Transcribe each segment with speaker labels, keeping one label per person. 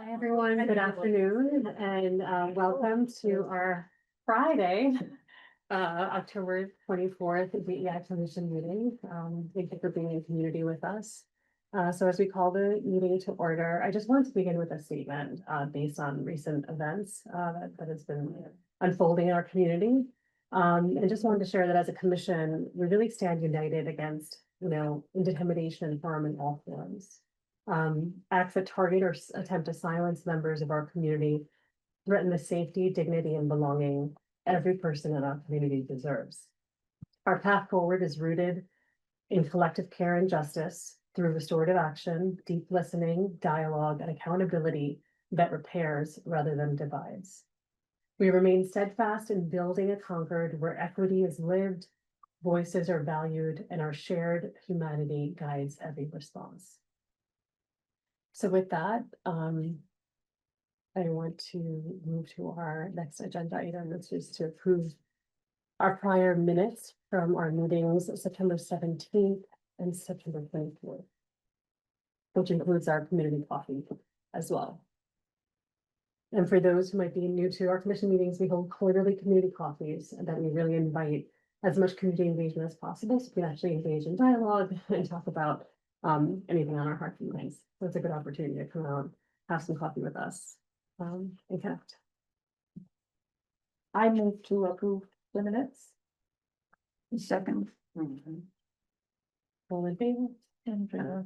Speaker 1: Hi, everyone. Good afternoon and welcome to our Friday, October 24th DEI Commission meeting. Thank you for being in community with us. So as we call the meeting to order, I just wanted to begin with a statement based on recent events that has been unfolding in our community. And just wanted to share that as a commission, we really stand united against, intimidation and harm in all forms. Acts that target or attempt to silence members of our community threaten the safety, dignity, and belonging every person in our community deserves. Our path forward is rooted in collective care and justice through restorative action, deep listening, dialogue, and accountability that repairs rather than divides. We remain steadfast in building a Concord where equity is lived, voices are valued, and our shared humanity guides every response. So with that, I want to move to our next agenda item, which is to approve our prior minutes from our meetings September 17th and September 24th, which includes our community coffee as well. And for those who might be new to our commission meetings, we hold quarterly community coffees and that we really invite as much community engagement as possible, so we can actually engage in dialogue and talk about anything on our hearts and minds. So it's a good opportunity to come out, have some coffee with us, and connect.
Speaker 2: I move to approve the minutes. Second.
Speaker 1: All in favor?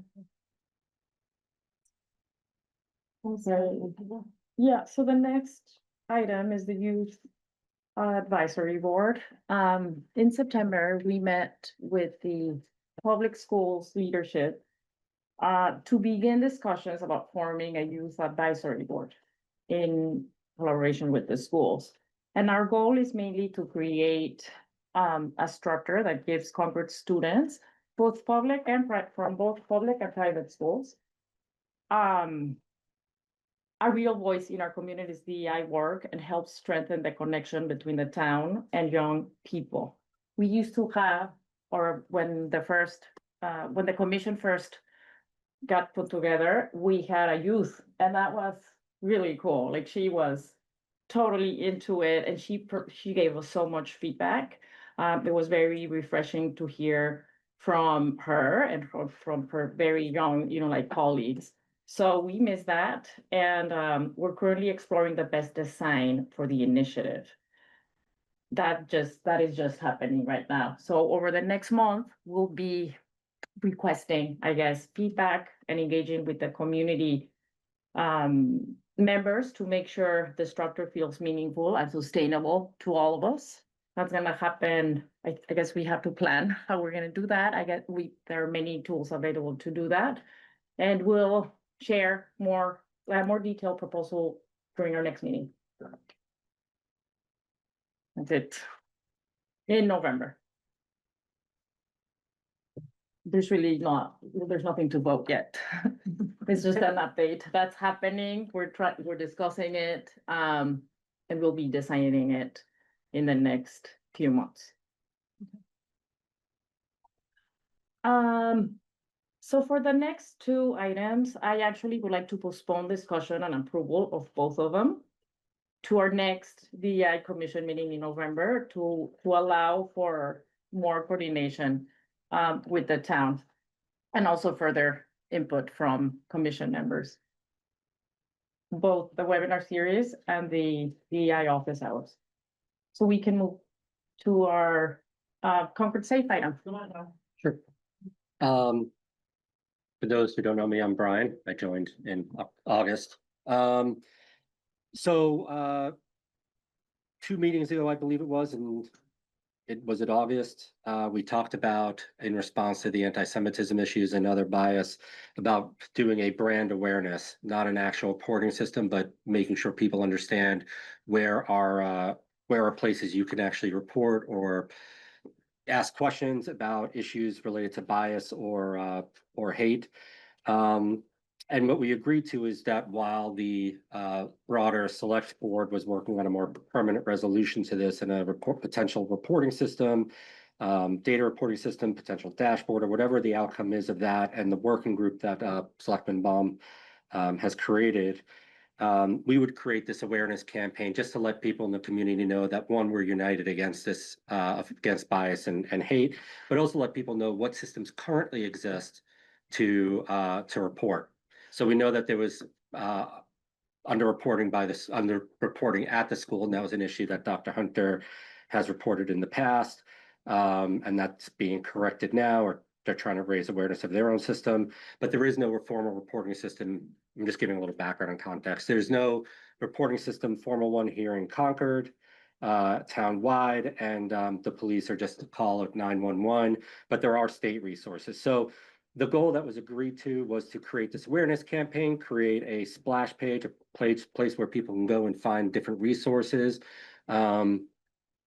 Speaker 2: Yeah, so the next item is the youth advisory board. In September, we met with the public schools leadership to begin discussions about forming a youth advisory board in collaboration with the schools. And our goal is mainly to create a structure that gives Concord students, both public and from both public and private schools, a real voice in our community's DEI work and help strengthen the connection between the town and young people. We used to have, or when the commission first got put together, we had a youth, and that was really cool. Like, she was totally into it, and she gave us so much feedback. It was very refreshing to hear from her and from her very young, colleagues. So we miss that, and we're currently exploring the best design for the initiative. That is just happening right now. So over the next month, we'll be requesting, feedback and engaging with the community members to make sure the structure feels meaningful and sustainable to all of us. That's gonna happen. I guess we have to plan how we're gonna do that. There are many tools available to do that, and we'll share more detailed proposal during our next meeting. That's it. In November. There's nothing to vote yet. It's just an update that's happening. We're discussing it, and we'll be designing it in the next few months. So for the next two items, I actually would like to postpone discussion and approval of both of them to our next DEI Commission meeting in November to allow for more coordination with the town and also further input from commission members. Both the webinar series and the DEI office hours. So we can move to our Concord Safe item.
Speaker 3: Sure. For those who don't know me, I'm Brian. I joined in August. So 2 meetings ago, I believe it was, and it was in August. We talked about, in response to the anti-Semitism issues and other bias, about doing a brand awareness, not an actual reporting system, but making sure people understand where are places you can actually report or ask questions about issues related to bias or hate. And what we agreed to is that while the broader select board was working on a more permanent resolution to this and a potential reporting system, data reporting system, potential dashboard, or whatever the outcome is of that, and the working group that Selectman Baum has created, we would create this awareness campaign just to let people in the community know that one, we're united against this, against bias and hate, but also let people know what systems currently exist to report. So we know that there was underreporting at the school, and that was an issue that Dr. Hunter has reported in the past, and that's being corrected now, or they're trying to raise awareness of their own system, but there is no formal reporting system. I'm just giving a little background and context. There's no reporting system, formal one here in Concord, town-wide, and the police are just a call of 911, but there are state resources. So the goal that was agreed to was to create this awareness campaign, create a splash page, a place where people can go and find different resources.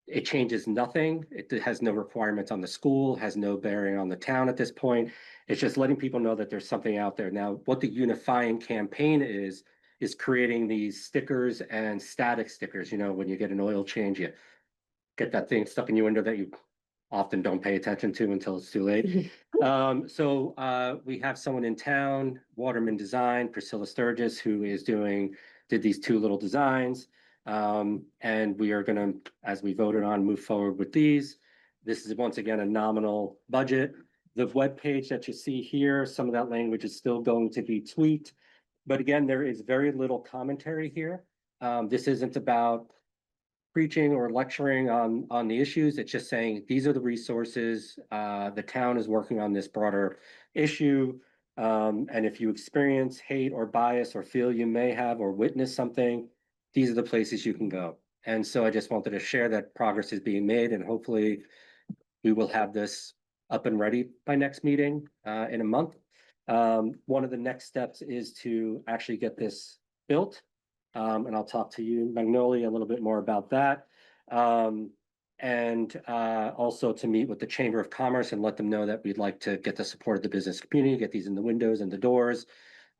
Speaker 3: It changes nothing. It has no requirements on the school, has no bearing on the town at this point. It's just letting people know that there's something out there. Now, what the unifying campaign is creating these stickers and static stickers. You know, when you get an oil change, you get that thing stuck in your window that you often don't pay attention to until it's too late. So we have someone in town, Waterman Design, Priscilla Sturgis, who did these two little designs. And we are gonna, as we voted on, move forward with these. This is once again a nominal budget. The web page that you see here, some of that language is still going to be tweaked. But again, there is very little commentary here. This isn't about preaching or lecturing on the issues. It's just saying, these are the resources. The town is working on this broader issue. And if you experience hate or bias or feel you may have or witness something, these are the places you can go. And so I just wanted to share that progress is being made, and hopefully we will have this up and ready by next meeting in a month. One of the next steps is to actually get this built. And I'll talk to you, Magnolia, a little bit more about that. And also to meet with the Chamber of Commerce and let them know that we'd like to get the support of the business community, get these in the windows and the doors.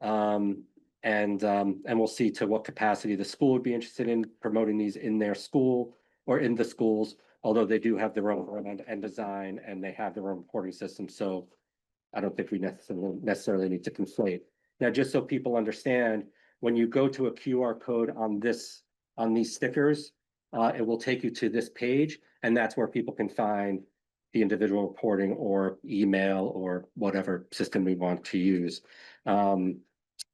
Speaker 3: And we'll see to what capacity the school would be interested in promoting these in their school or in the schools, although they do have their own brand and design, and they have their own reporting system. So I don't think we necessarily need to conflate. Now, just so people understand, when you go to a QR code on these stickers, it will take you to this page, and that's where people can find the individual reporting or email or whatever system we want to use.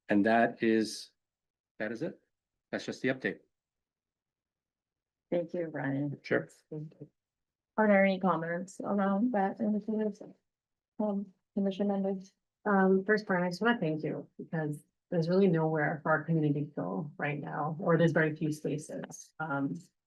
Speaker 3: And that is it. That's just the update.
Speaker 2: Thank you, Ryan.
Speaker 3: Sure.
Speaker 2: Are there any comments around that initiative? Commission members?
Speaker 1: First, Brian, I just want to thank you, because there's really nowhere for our community to go right now, or there's very few spaces.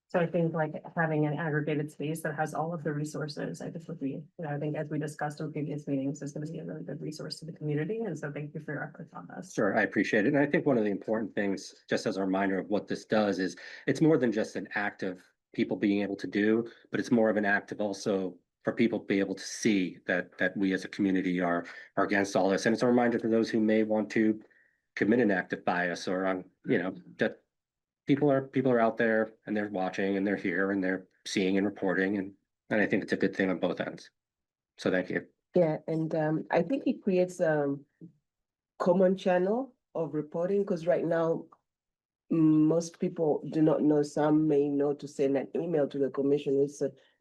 Speaker 1: So I think like having an aggregated space that has all of the resources, I just would be, I think as we discussed in previous meetings, is going to be a really good resource to the community. And so thank you for your efforts on this.
Speaker 3: Sure, I appreciate it. And I think one of the important things, just as a reminder of what this does, is it's more than just an act of people being able to do, but it's more of an act of also for people to be able to see that we as a community are against all this. And it's a reminder for those who may want to commit an act of bias or that people are out there and they're watching and they're here and they're seeing and reporting, and I think it's a good thing on both ends. So thank you.
Speaker 4: Yeah, and I think it creates a common channel of reporting, because right now most people do not know. Some may know to send an email to the commission,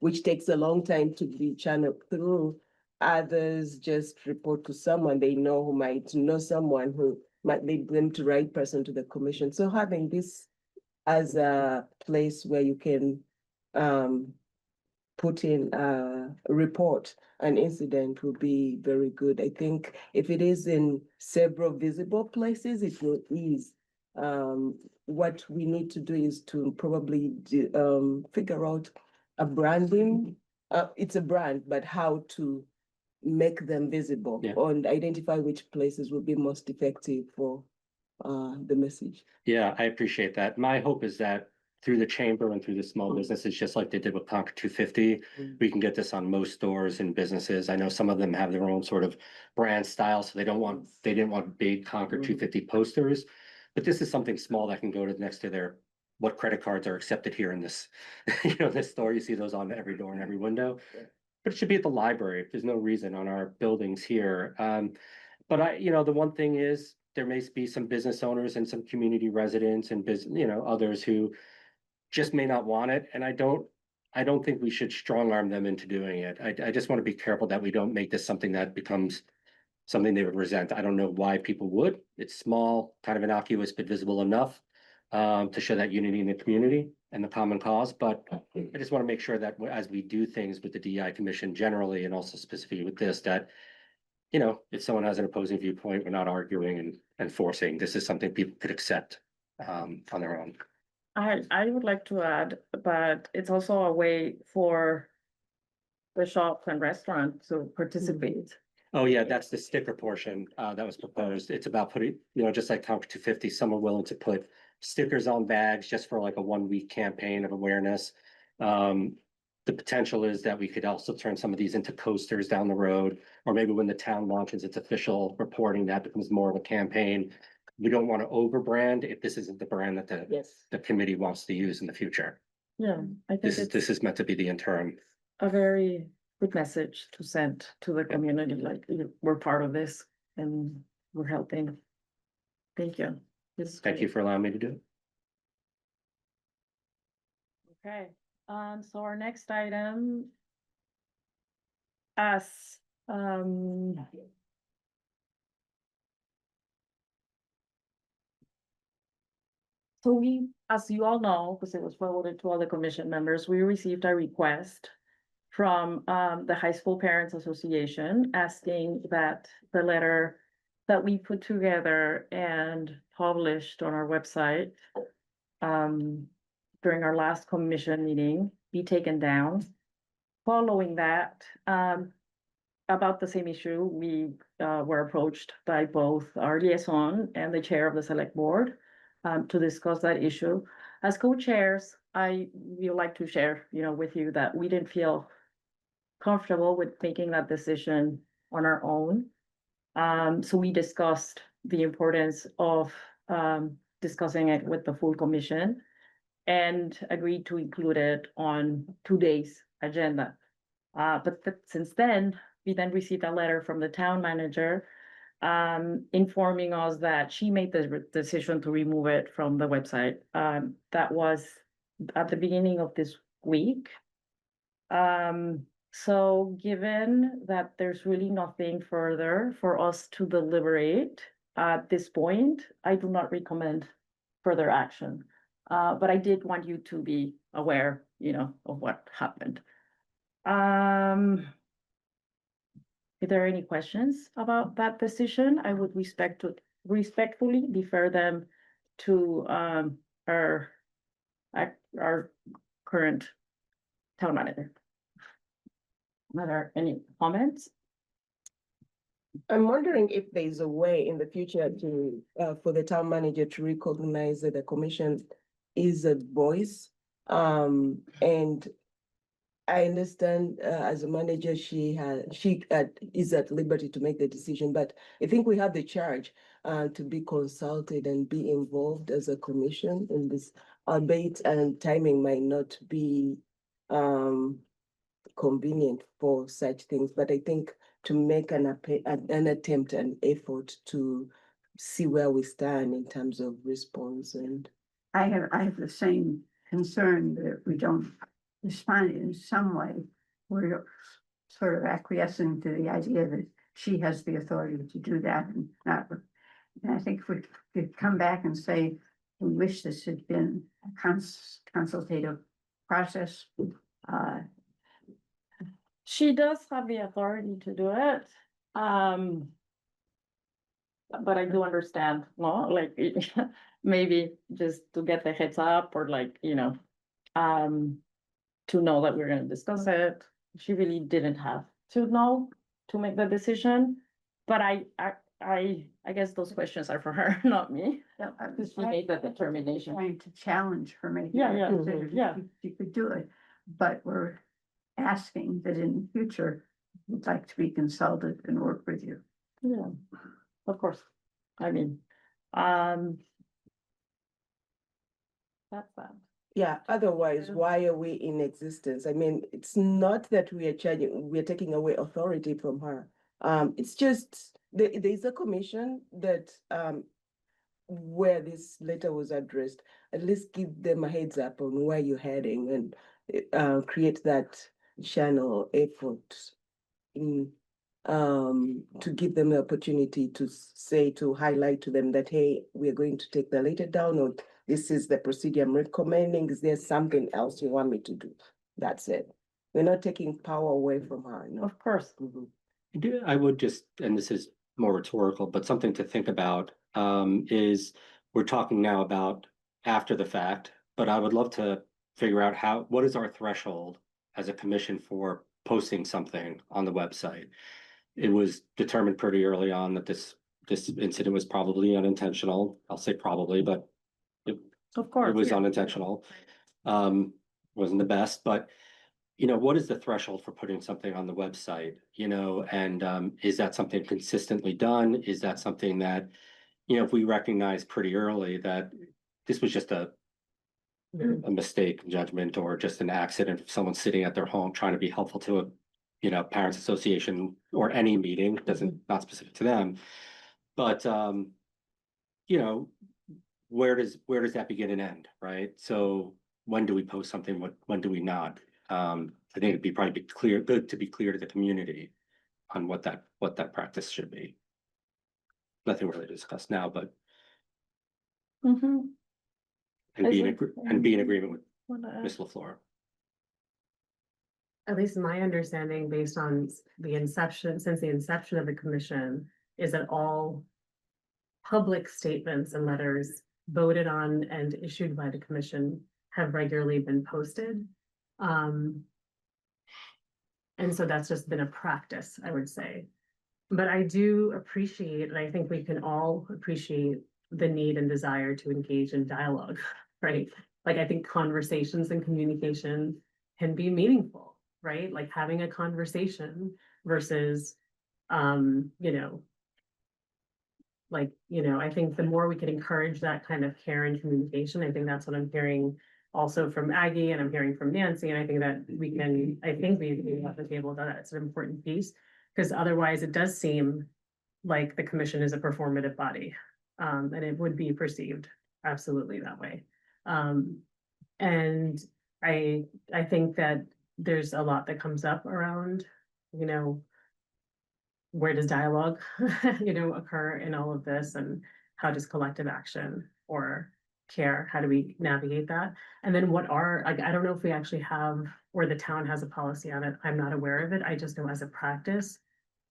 Speaker 4: which takes a long time to be channeled through. Others just report to someone they know who might know someone who might lead them to the right person to the commission. So having this as a place where you can put in a report, an incident will be very good. I think if it is in several visible places, it will ease. What we need to do is to probably figure out a branding. It's a brand, but how to make them visible, and identify which places will be most effective for the message.
Speaker 3: Yeah, I appreciate that. My hope is that through the chamber and through the small businesses, just like they did with Concord 250, we can get this on most stores and businesses. I know some of them have their own sort of brand style, so they didn't want big Concord 250 posters, but this is something small that can go to next to their what credit cards are accepted here in this, this store. You see those on every door and every window, but it should be at the library. There's no reason on our buildings here. But the one thing is, there may be some business owners and some community residents and others who just may not want it, and I don't think we should strong arm them into doing it. I just want to be careful that we don't make this something that becomes something they would resent. I don't know why people would. It's small, kind of innocuous, but visible enough to show that unity in the community and the common cause. But I just want to make sure that as we do things with the DEI Commission generally, and also specifically with this, that, if someone has an opposing viewpoint, we're not arguing and forcing. This is something people could accept on their own.
Speaker 2: I would like to add, but it's also a way for the shops and restaurants to participate.
Speaker 3: Oh, yeah, that's the sticker portion that was proposed. It's about putting, just like Concord 250, some are willing to put stickers on bags just for like a 1-week campaign of awareness. The potential is that we could also turn some of these into coasters down the road, or maybe when the town launches its official reporting, that becomes more of a campaign. We don't want to overbrand if this isn't the brand that
Speaker 4: Yes.
Speaker 3: the committee wants to use in the future.
Speaker 2: Yeah, I think
Speaker 3: This is meant to be the interim.
Speaker 2: a very good message to send to the community, like we're part of this and we're helping. Thank you.
Speaker 3: Thank you for allowing me to do it.
Speaker 2: Okay, so our next item. So we, as you all know, because it was forwarded to all the commission members, we received a request from the High School Parents Association asking that the letter that we put together and published on our website during our last commission meeting be taken down. Following that, about the same issue, we were approached by both our liaison and the chair of the select board to discuss that issue. As co-chairs, I would like to share, with you that we didn't feel comfortable with making that decision on our own. So we discussed the importance of discussing it with the full commission and agreed to include it on today's agenda. But since then, we then received a letter from the town manager informing us that she made the decision to remove it from the website. That was at the beginning of this week. So given that there's really nothing further for us to deliberate at this point, I do not recommend further action. But I did want you to be aware, of what happened. Are there any questions about that decision? I would respectfully defer them to our current town manager. Are there any comments?
Speaker 4: I'm wondering if there's a way in the future to, for the town manager to recognize that the commission is a voice. And I understand, as a manager, she is at liberty to make the decision, but I think we have the charge to be consulted and be involved as a commission in this, albeit and timing might not be convenient for such things, but I think to make an attempt, an effort to see where we stand in terms of response. And
Speaker 5: I have the same concern that if we don't respond in some way, we're sort of acquiescing to the idea that she has the authority to do that and not. And I think if we could come back and say, we wish this had been a consultative process.
Speaker 2: She does have the authority to do it. But I do understand, no, like maybe just to get the heads up or to know that we're gonna discuss it. She really didn't have to know to make the decision. But I guess those questions are for her, not me. Because she made that determination.
Speaker 5: Trying to challenge her making.
Speaker 2: Yeah,
Speaker 5: that
Speaker 2: yeah,
Speaker 5: decision.
Speaker 2: yeah.
Speaker 5: She could do it, but we're asking that in the future, we'd like to be consulted and work with you.
Speaker 2: Yeah, of course. I mean, that's that.
Speaker 4: yeah, otherwise, why are we in existence? I mean, it's not that we are taking away authority from her. It's just, there's a commission that, where this letter was addressed, at least give them a heads up on where you're heading and, create that channel effort in, to give them the opportunity to say, to highlight to them that, hey, we're going to take the letter down, or this is the procedure I'm recommending. Is there something else you want me to do? That's it. We're not taking power away from her, no.
Speaker 2: Of course.
Speaker 4: Mhm.
Speaker 3: I would just, and this is more rhetorical, but something to think about, is we're talking now about after the fact, but I would love to figure out what is our threshold as a commission for posting something on the website? It was determined pretty early on that this incident was probably unintentional. I'll say probably, but
Speaker 2: Of course.
Speaker 3: it was
Speaker 2: yeah.
Speaker 3: unintentional. Wasn't the best, but what is the threshold for putting something on the website? And is that something consistently done? Is that something that, if we recognize pretty early that this was just a mistake, judgment, or just an accident of someone sitting at their home trying to be helpful to a parents association or any meeting, not specific to them. But where does that begin and end, right? So when do we post something? When do we not? I think it'd be probably good to be clear to the community on what that practice should be. Nothing really to discuss now, but
Speaker 2: Mhm.
Speaker 3: and be in agreement with
Speaker 2: Wanna add?
Speaker 3: Ms. LaFleur.
Speaker 1: At least my understanding based on since the inception of the commission, is that all public statements and letters voted on and issued by the commission have regularly been posted. And so that's just been a practice, I would say. But I do appreciate, and I think we can all appreciate the need and desire to engage in dialogue, right? Like, I think conversations and communication can be meaningful, right? Like having a conversation versus, I think the more we can encourage that kind of care and communication, I think that's what I'm hearing also from Aggie, and I'm hearing from Nancy, and I think that we have to be able to, that's an important piece, because otherwise it does seem like the commission is a performative body, and it would be perceived absolutely that way. And I think that there's a lot that comes up around, where does dialogue, occur in all of this, and how does collective action or care, how do we navigate that? And then I don't know if we actually have, or the town has a policy on it. I'm not aware of it. I just know as a practice,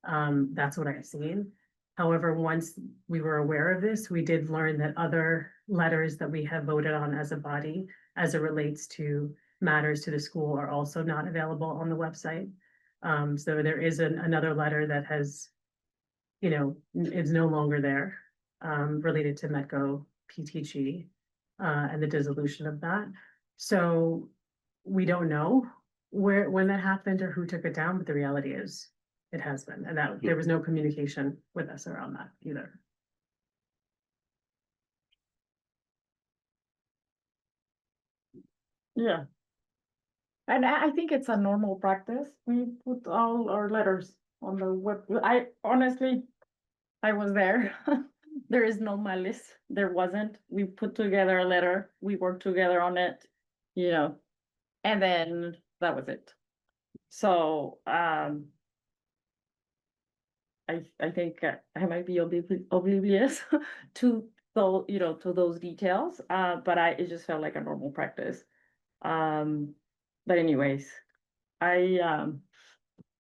Speaker 1: that's what I've seen. However, once we were aware of this, we did learn that other letters that we have voted on as a body, as it relates to matters to the school, are also not available on the website. So there is another letter that has, is no longer there, related to Metco PTG, and the dissolution of that. So we don't know when that happened or who took it down, but the reality is it has been, and that there was no communication with us around that either.
Speaker 2: Yeah. And I think it's a normal practice. We put all our letters on the web. I honestly, I was there. There is no malice. There wasn't. We put together a letter. We worked together on it, and then that was it. So, I think I might be oblivious to those details. But it just felt like a normal practice. But anyways,
Speaker 1: I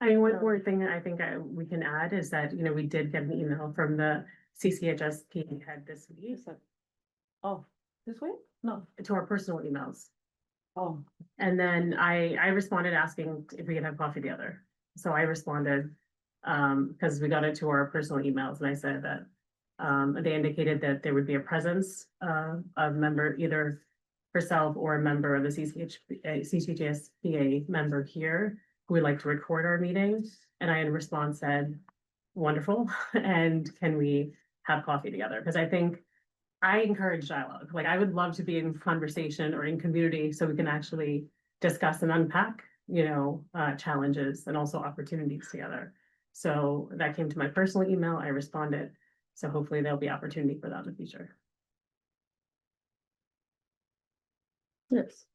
Speaker 1: mean, one more thing I think we can add is that, we did get an email from the CCHSP head this week.
Speaker 2: oh, this way? No.
Speaker 1: To our personal emails.
Speaker 2: Oh,
Speaker 1: And then I responded asking if we could have coffee together. So I responded, because we got it to our personal emails, and I said that, they indicated that there would be a presence, of member, either herself or a member of the CCHSPA member here, who would like to record our meetings. And I in response said, wonderful, and can we have coffee together? Because I think I encourage dialogue. Like, I would love to be in conversation or in community so we can actually discuss and unpack, challenges and also opportunities together. So that came to my personal email, I responded. So hopefully there'll be opportunity for that in the future.
Speaker 2: Yes.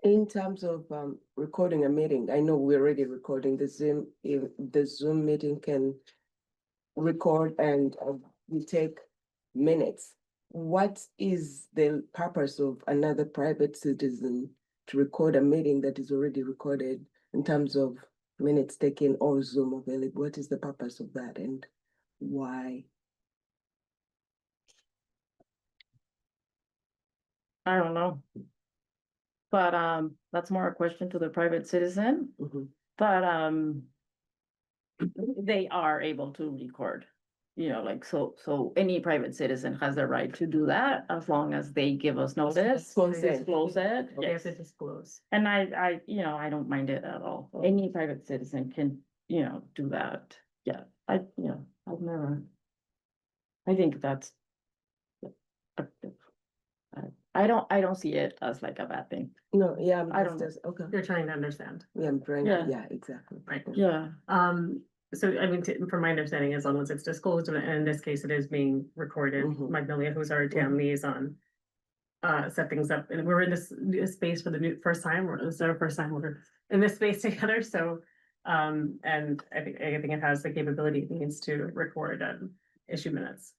Speaker 4: In terms of recording a meeting, I know we're already recording the Zoom, if the Zoom meeting can record and we take minutes. What is the purpose of another private citizen to record a meeting that is already recorded in terms of minutes taken or Zoom available? What is the purpose of that and why?
Speaker 2: I don't know. But that's more a question to the private citizen,
Speaker 4: Mhm.
Speaker 2: but they are able to record. You know, like, so any private citizen has the right to do that as long as they give us notice,
Speaker 4: Consent.
Speaker 2: disclose it.
Speaker 1: They have
Speaker 2: Yes.
Speaker 1: to disclose.
Speaker 2: And I, you know, I don't mind it at all. Any private citizen can, you know, do that. Yeah, I've never. I think that's. I don't see it as like a bad thing.
Speaker 4: No, yeah,
Speaker 2: I don't know.
Speaker 4: okay.
Speaker 1: You're trying to understand,
Speaker 4: Yeah, I'm trying,
Speaker 2: Yeah.
Speaker 4: yeah, exactly.
Speaker 1: right?
Speaker 2: Yeah.
Speaker 1: So I mean, from my understanding, as long as it's disclosed, and in this case, it is being recorded,
Speaker 4: Mhm.
Speaker 1: Magnolia, who's our town liaison. Set things up, and we're in this new space for the first time, or this is our first time we're in this space together, so. And I think it has the capability it needs to record and issue minutes.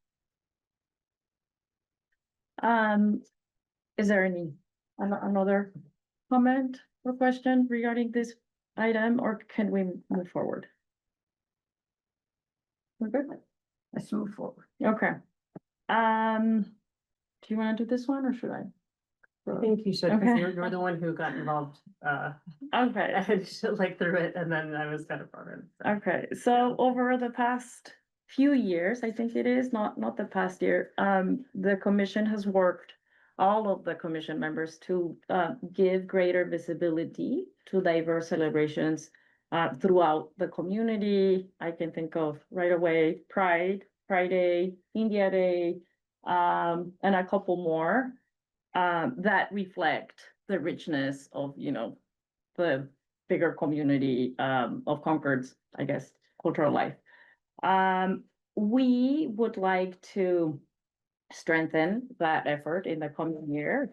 Speaker 2: Is there another comment or question regarding this item, or can we move forward? We're good?
Speaker 5: Let's move forward.
Speaker 2: Okay. Do you wanna do this one, or should I?
Speaker 1: I think you should, because
Speaker 2: Okay.
Speaker 1: you're the one who got involved,
Speaker 2: Okay.
Speaker 1: and like through it, and then I was kind of brought in. so.
Speaker 2: Okay, so over the past few years, I think it is, not the past year, the commission has worked, all of the commission members to give greater visibility to diverse celebrations throughout the community. I can think of right away Pride, Friday, India Day, and a couple more that reflect the richness of, you know, the bigger community of Concord's, I guess, cultural life. We would like to strengthen that effort in the coming year.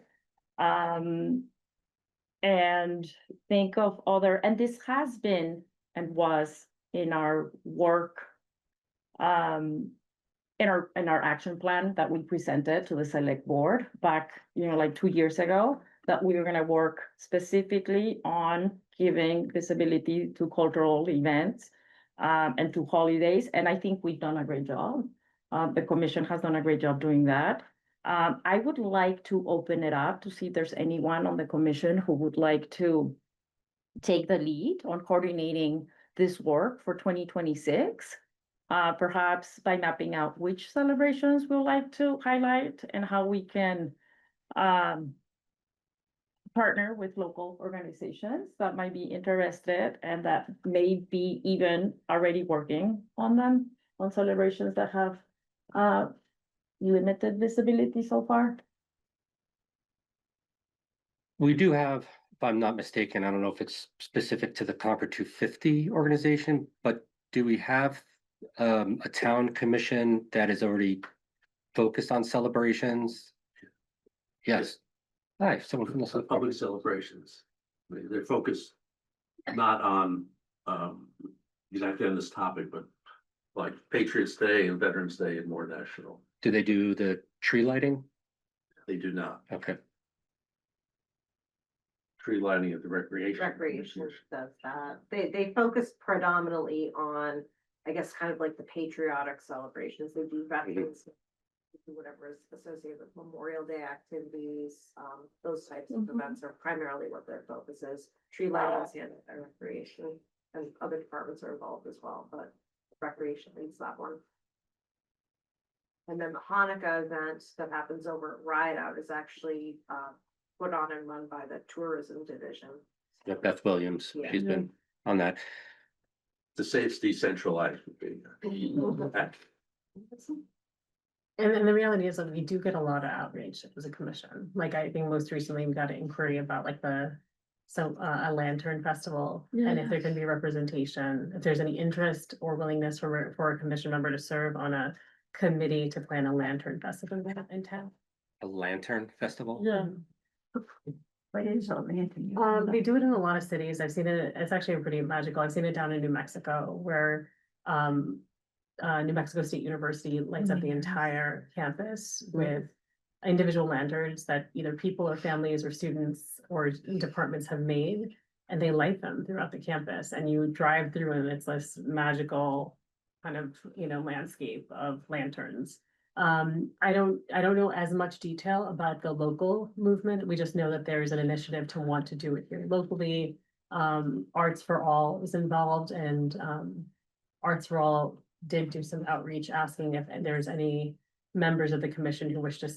Speaker 2: And think of other, and this has been and was in our work, in our action plan that we presented to the select board back, you know, like 2 years ago, that we were gonna work specifically on giving visibility to cultural events and to holidays, and I think we've done a great job. The commission has done a great job doing that. I would like to open it up to see if there's anyone on the commission who would like to take the lead on coordinating this work for 2026. Perhaps by mapping out which celebrations we'd like to highlight and how we can partner with local organizations that might be interested and that may be even already working on them, on celebrations that have limited visibility so far.
Speaker 3: We do have, if I'm not mistaken, I don't know if it's specific to the Concord 250 organization, but do we have a town commission that is already focused on celebrations? Yes. Hi, someone from the
Speaker 6: Public celebrations. They're focused not on, exactly on this topic, but like Patriots Day and Veterans Day and more national.
Speaker 3: Do they do the tree lighting?
Speaker 6: They do not.
Speaker 3: Okay.
Speaker 6: Tree lighting at the recreation.
Speaker 7: Recreation does that. They focus predominantly on, I guess, kind of like the patriotic celebrations. They do veterans, whatever is associated with Memorial Day activities, those types of events are primarily what their focus is. Tree lighting and recreation, and other departments are involved as well, but recreation leads that one. And then the Hanukkah event that happens over at Rideout is actually put on and run by the tourism division.
Speaker 3: Yeah, Beth Williams,
Speaker 7: Yeah.
Speaker 3: she's been on that.
Speaker 6: To say it's decentralized would be.
Speaker 1: And the reality is that we do get a lot of outreach as a commission. Like, I think most recently we got an inquiry about like the a lantern festival, and if there can be representation, if there's any interest or willingness for a commission member to serve on a committee to plan a lantern festival in town.
Speaker 3: A lantern festival?
Speaker 2: Yeah.
Speaker 5: What is a lantern?
Speaker 1: They do it in a lot of cities. I've seen it. It's actually pretty magical. I've seen it down in New Mexico where New Mexico State University lights up the entire campus with individual lanterns that either people or families or students or departments have made. And they light them throughout the campus, and you drive through and it's this magical kind of, landscape of lanterns. I don't know as much detail about the local movement. We just know that there's an initiative to want to do it here locally. Arts for All is involved, and Arts for All did do some outreach asking if there's any members of the commission who wish to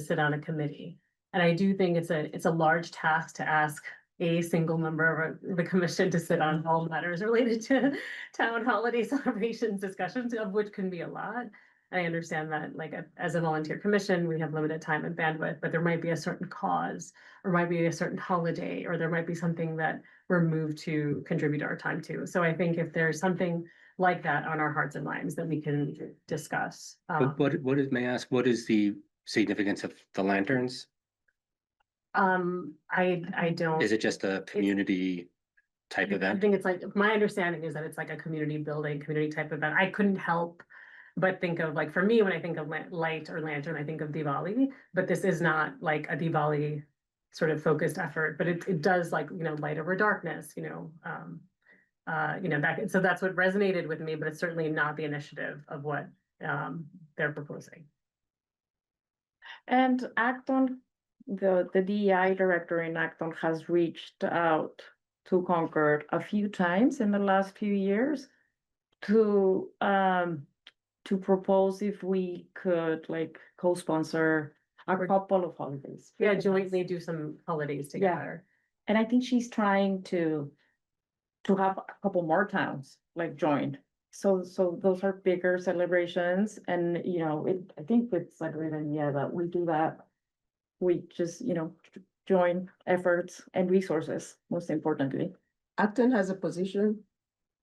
Speaker 1: sit on a committee. And I do think it's a large task to ask a single member of the commission to sit on all matters related to town holiday celebrations discussions, of which can be a lot. I understand that, like, as a volunteer commission, we have limited time and bandwidth, but there might be a certain cause, or might be a certain holiday, or there might be something that we're moved to contribute our time to. So I think if there's something like that on our hearts and minds that we can discuss.
Speaker 3: May I ask, what is the significance of the lanterns?
Speaker 1: I don't.
Speaker 3: Is it just a community type
Speaker 1: I
Speaker 3: event?
Speaker 1: think it's like, my understanding is that it's like a community building, community type event. I couldn't help but think of, like, for me, when I think of light or lantern, I think of Diwali, but this is not like a Diwali sort of focused effort, but it does, like, light over darkness, that, so that's what resonated with me, but it's certainly not the initiative of what they're proposing.
Speaker 2: And Acton, the DEI director in Acton has reached out to Concord a few times in the last few years to propose if we could, like, co-sponsor a couple of holidays.
Speaker 1: Yeah, jointly do some holidays together.
Speaker 2: And I think she's trying to have a couple more towns like join. So those are bigger celebrations, and I think it's a great idea that we do that. We just, join efforts and resources, most importantly.
Speaker 4: Acton has a position.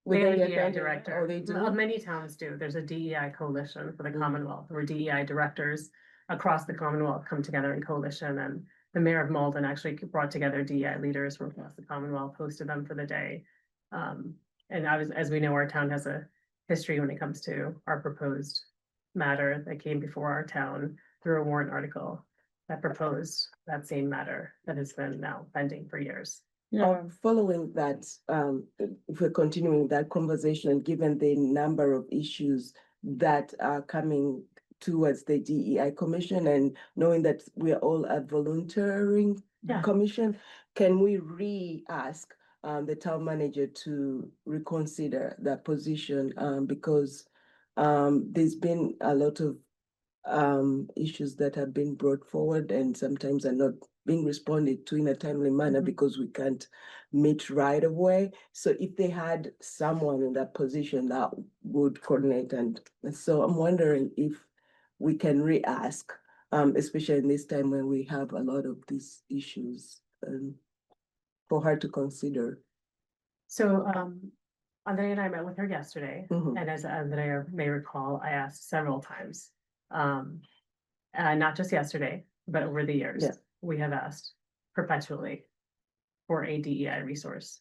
Speaker 1: They have a
Speaker 4: within their
Speaker 1: DEI
Speaker 4: county?
Speaker 1: director.
Speaker 4: Oh, they do?
Speaker 1: Many towns do. There's a DEI coalition for the Commonwealth, where DEI directors across the Commonwealth come together in coalition, and the mayor of Malden actually brought together DEI leaders from across the Commonwealth, hosted them for the day. And as we know, our town has a history when it comes to our proposed matter that came before our town through a warrant article that proposed that same matter that has been now pending for years.
Speaker 4: Following that, if we're continuing that conversation, given the number of issues that are coming towards the DEI Commission, and knowing that we're all a volunteering commission, can we re-ask the town manager to reconsider that position? Because there's been a lot of issues that have been brought forward and sometimes are not being responded to in a timely manner because we can't meet right away. So if they had someone in that position that would coordinate, and so I'm wondering if we can re-ask, especially in this time when we have a lot of these issues, for her to consider.
Speaker 1: So Andrea and I met with her yesterday,
Speaker 4: Mhm.
Speaker 1: and as Andrea may recall, I asked several times. Not just yesterday, but over the years,
Speaker 4: Yeah.
Speaker 1: we have asked perpetually for a DEI resource.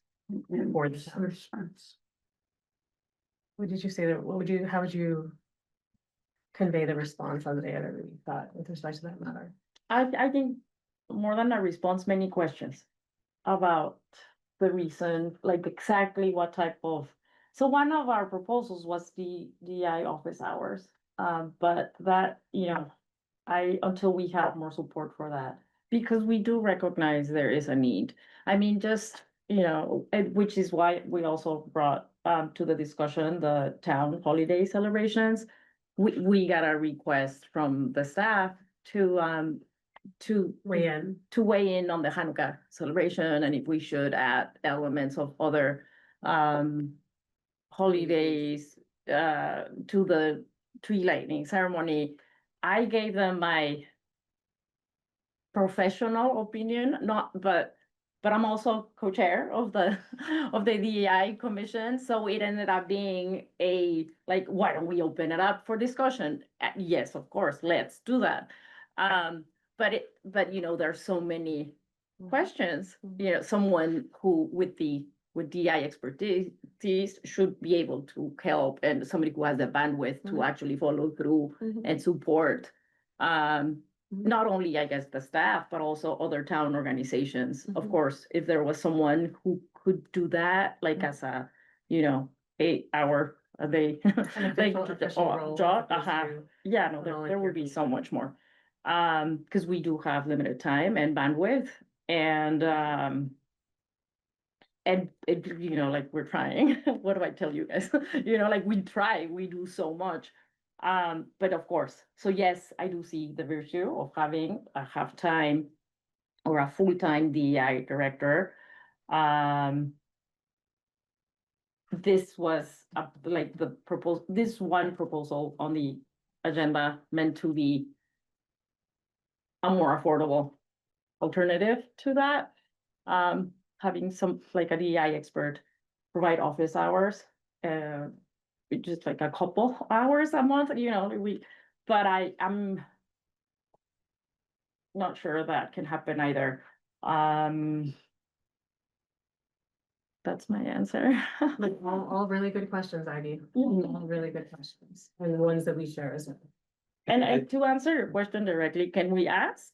Speaker 5: And
Speaker 1: For the town.
Speaker 5: response.
Speaker 1: What did you say that, how would you convey the response, Andrea, that you thought with respect to that matter?
Speaker 2: I think more than a response, many questions about the reason, like exactly what type of. So one of our proposals was the DEI office hours, but that, until we have more support for that, because we do recognize there is a need. I mean, just, which is why we also brought to the discussion the town holiday celebrations. We got a request from the staff to
Speaker 1: Weigh in.
Speaker 2: weigh in on the Hanukkah celebration, and if we should add elements of other holidays to the tree lighting ceremony. I gave them my professional opinion, but but I'm also co-chair of the of the DEI Commission, so it ended up being like, why don't we open it up for discussion? Yes, of course, let's do that. But there's so many questions, someone who with DEI expertise should be able to help, and somebody who has the bandwidth to actually follow through and support. Not only, I guess, the staff, but also other town organizations. Of course, if there was someone who could do that, like as a, 8-hour a day.
Speaker 1: An official role as
Speaker 2: job,
Speaker 1: opposed to
Speaker 2: yeah, no, there
Speaker 1: volunteer
Speaker 2: would be so
Speaker 1: position.
Speaker 2: much more. Because we do have limited time and bandwidth, and like we're trying. What do I tell you guys? Like we try, we do so much. But of course, so yes, I do see the virtue of having a half-time or a full-time DEI director. This was like this one proposal on the agenda meant to be a more affordable alternative to that. Having some, like a DEI expert provide office hours, just like a couple hours a month, but I'm not sure that can happen either. That's my answer.
Speaker 1: Like, all really good questions, Ivy.
Speaker 2: Mhm.
Speaker 1: All really good questions, and the ones that we share as well.
Speaker 2: And to answer your question directly, can we ask?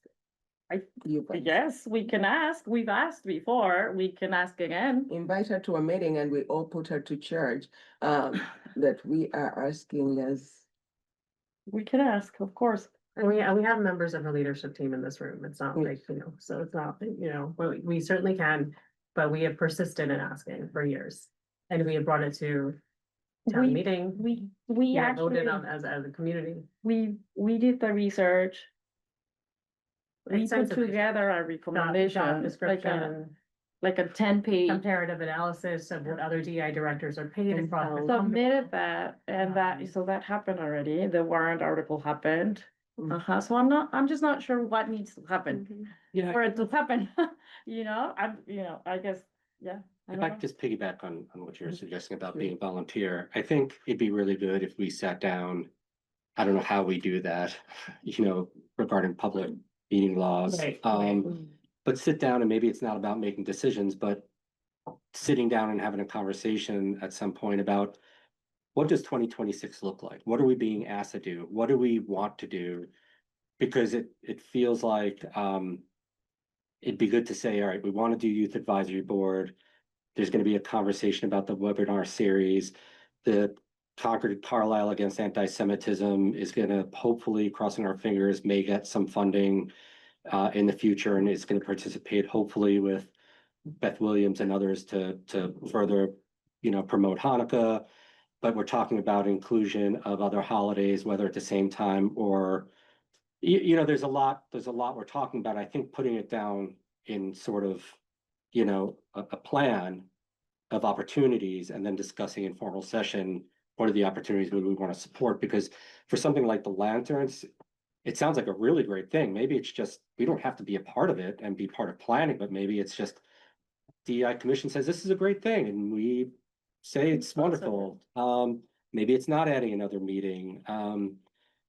Speaker 4: You guys.
Speaker 2: Yes, we can ask. We've asked before. We can ask again.
Speaker 4: Invite her to a meeting and we all put her to church, that we are asking as.
Speaker 2: We can ask, of course.
Speaker 1: And we have members of the leadership team in this room. It's not like, so it's not, we certainly can, but we have persisted in asking for years. And we have brought it to town meeting.
Speaker 2: We
Speaker 1: Voted
Speaker 2: actually,
Speaker 1: on as a community.
Speaker 2: we did the research. We put
Speaker 1: Extensive research.
Speaker 2: together a
Speaker 1: Job
Speaker 2: recommendation,
Speaker 1: description,
Speaker 2: like a 10-page.
Speaker 1: comparative analysis of what other DI directors are paid
Speaker 4: And
Speaker 1: across. the
Speaker 4: how-
Speaker 1: company.
Speaker 2: Submitted that, and so that happened already. The warrant article happened. So I'm just not sure what needs to happen
Speaker 3: Yeah,
Speaker 2: for it to happen. I guess, yeah. I
Speaker 3: if
Speaker 2: don't
Speaker 3: I
Speaker 2: know.
Speaker 3: could just piggyback on what you're suggesting about being a volunteer, I think it'd be really good if we sat down. I don't know how we do that, regarding public meeting laws.
Speaker 1: Right,
Speaker 3: But sit down, and maybe it's not about making decisions, but sitting down and having a conversation at some point about what does 2026 look like? What are we being asked to do? What do we want to do? Because it feels like it'd be good to say, all right, we want to do youth advisory board. There's going to be a conversation about the webinar series. The Concord Carlisle Against Anti-Semitism is going to, hopefully, crossing our fingers, may get some funding in the future, and is going to participate, hopefully, with Beth Williams and others to further, promote Hanukkah. But we're talking about inclusion of other holidays, whether at the same time or, there's a lot we're talking about. I think putting it down in sort of, a plan of opportunities, and then discussing in formal session, what are the opportunities we want to support? Because for something like the lanterns, it sounds like a really great thing. Maybe it's just, we don't have to be a part of it and be part of planning, but maybe it's just DEI Commission says this is a great thing, and we say it's wonderful. Maybe it's not adding another meeting.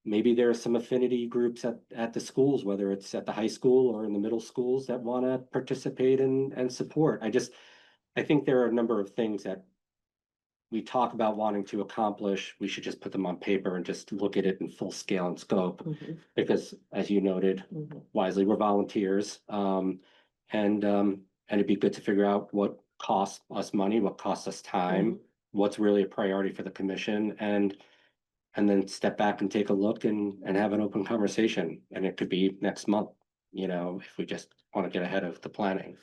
Speaker 3: Maybe there are some affinity groups at the schools, whether it's at the high school or in the middle schools, that want to participate and support. I think there are a number of things that we talk about wanting to accomplish. We should just put them on paper and just look at it in full scale and scope. Because, as you noted wisely, we're volunteers. And it'd be good to figure out what costs us money, what costs us time, what's really a priority for the commission, and then step back and take a look and have an open conversation. And it could be next month, if we just want to get ahead of the planning.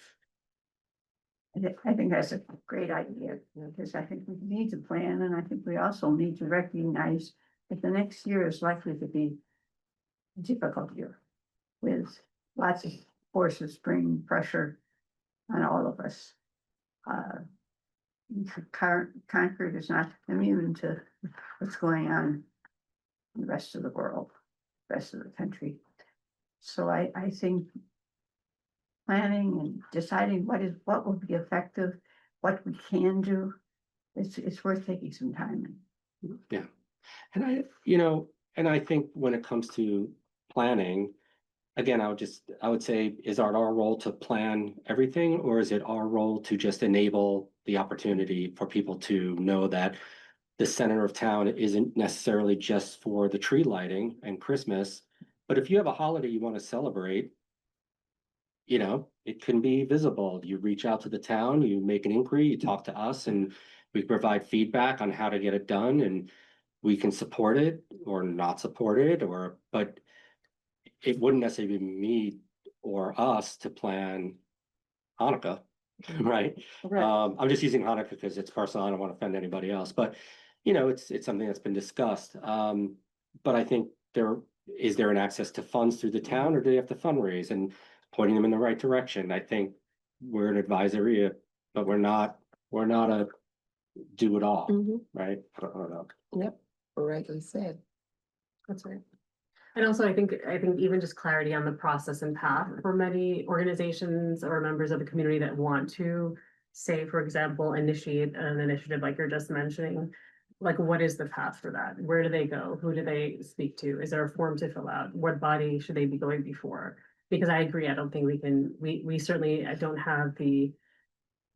Speaker 5: I think that's a great idea, because I think we need to plan, and I think we also need to recognize that the next year is likely to be a difficult year, with lots of forces bringing pressure on all of us. Concord is not immune to what's going on in the rest of the world, rest of the country. So I think planning and deciding what will be effective, what we can do. It's worth taking some time.
Speaker 3: And I think when it comes to planning, again, I would say, is it our role to plan everything, or is it our role to just enable the opportunity for people to know that the center of town isn't necessarily just for the tree lighting and Christmas, but if you have a holiday you want to celebrate, it can be visible. You reach out to the town, you make an inquiry, you talk to us, and we provide feedback on how to get it done, and we can support it or not support it, but it wouldn't necessarily be me or us to plan Hanukkah, right?
Speaker 2: Right.
Speaker 3: I'm just using Hanukkah because it's personal. I don't want to offend anybody else, but it's something that's been discussed. But I think is there an access to funds through the town, or do they have to fundraise and pointing them in the right direction? I think we're an advisory, but we're not a do it all,
Speaker 4: Mhm.
Speaker 3: right? I don't know.
Speaker 4: Yep, rightly said.
Speaker 1: That's right. And also, I think even just clarity on the process and path for many organizations or members of the community that want to, say, for example, initiate an initiative like you're just mentioning, like, what is the path for that? Where do they go? Who do they speak to? Is there a form to fill out? What body should they be going before? Because I agree, I don't think we certainly don't have the,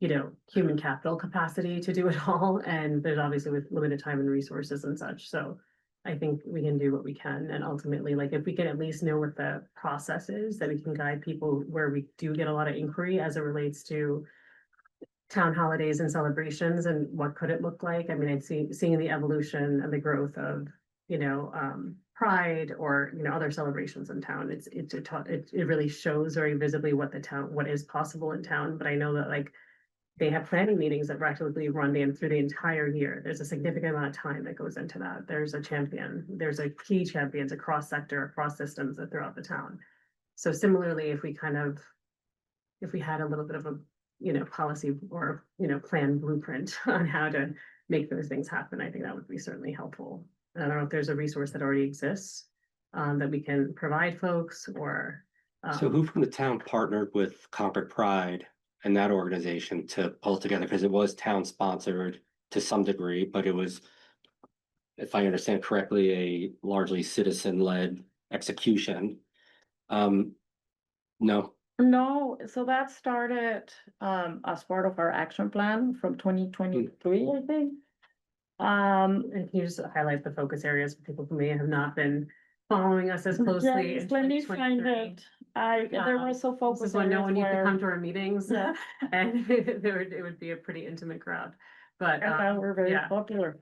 Speaker 1: human capital capacity to do it all. And there's obviously with limited time and resources and such. So I think we can do what we can. And ultimately, like, if we can at least know what the process is, that we can guide people where we do get a lot of inquiry as it relates to town holidays and celebrations and what could it look like. I mean, seeing the evolution and the growth of, Pride or, other celebrations in town. It really shows very visibly what is possible in town. But I know that, like, they have planning meetings that practically run through the entire year. There's a significant amount of time that goes into that. There's a key champions across sector, across systems throughout the town. So similarly, if we had a little bit of a, policy or, plan blueprint on how to make those things happen, I think that would be certainly helpful. I don't know if there's a resource that already exists that we can provide folks or.
Speaker 3: So who from the town partnered with Concord Pride and that organization to pull together? Because it was town sponsored to some degree, but it was, if I understand correctly, a largely citizen led execution. No.
Speaker 2: No, so that started as part of our action plan from 2023, I think.
Speaker 1: And can you just highlight the focus areas for people who may have not been following us as closely?
Speaker 2: Yes,
Speaker 1: in
Speaker 2: let me find
Speaker 1: 2023?
Speaker 2: it. There were so
Speaker 1: This
Speaker 2: focus
Speaker 1: is when no
Speaker 2: areas
Speaker 1: one used to
Speaker 2: where,
Speaker 1: come to our meetings.
Speaker 2: Yeah.
Speaker 1: And it would be a pretty intimate crowd, but.
Speaker 2: and we're very
Speaker 1: yeah.
Speaker 2: popular.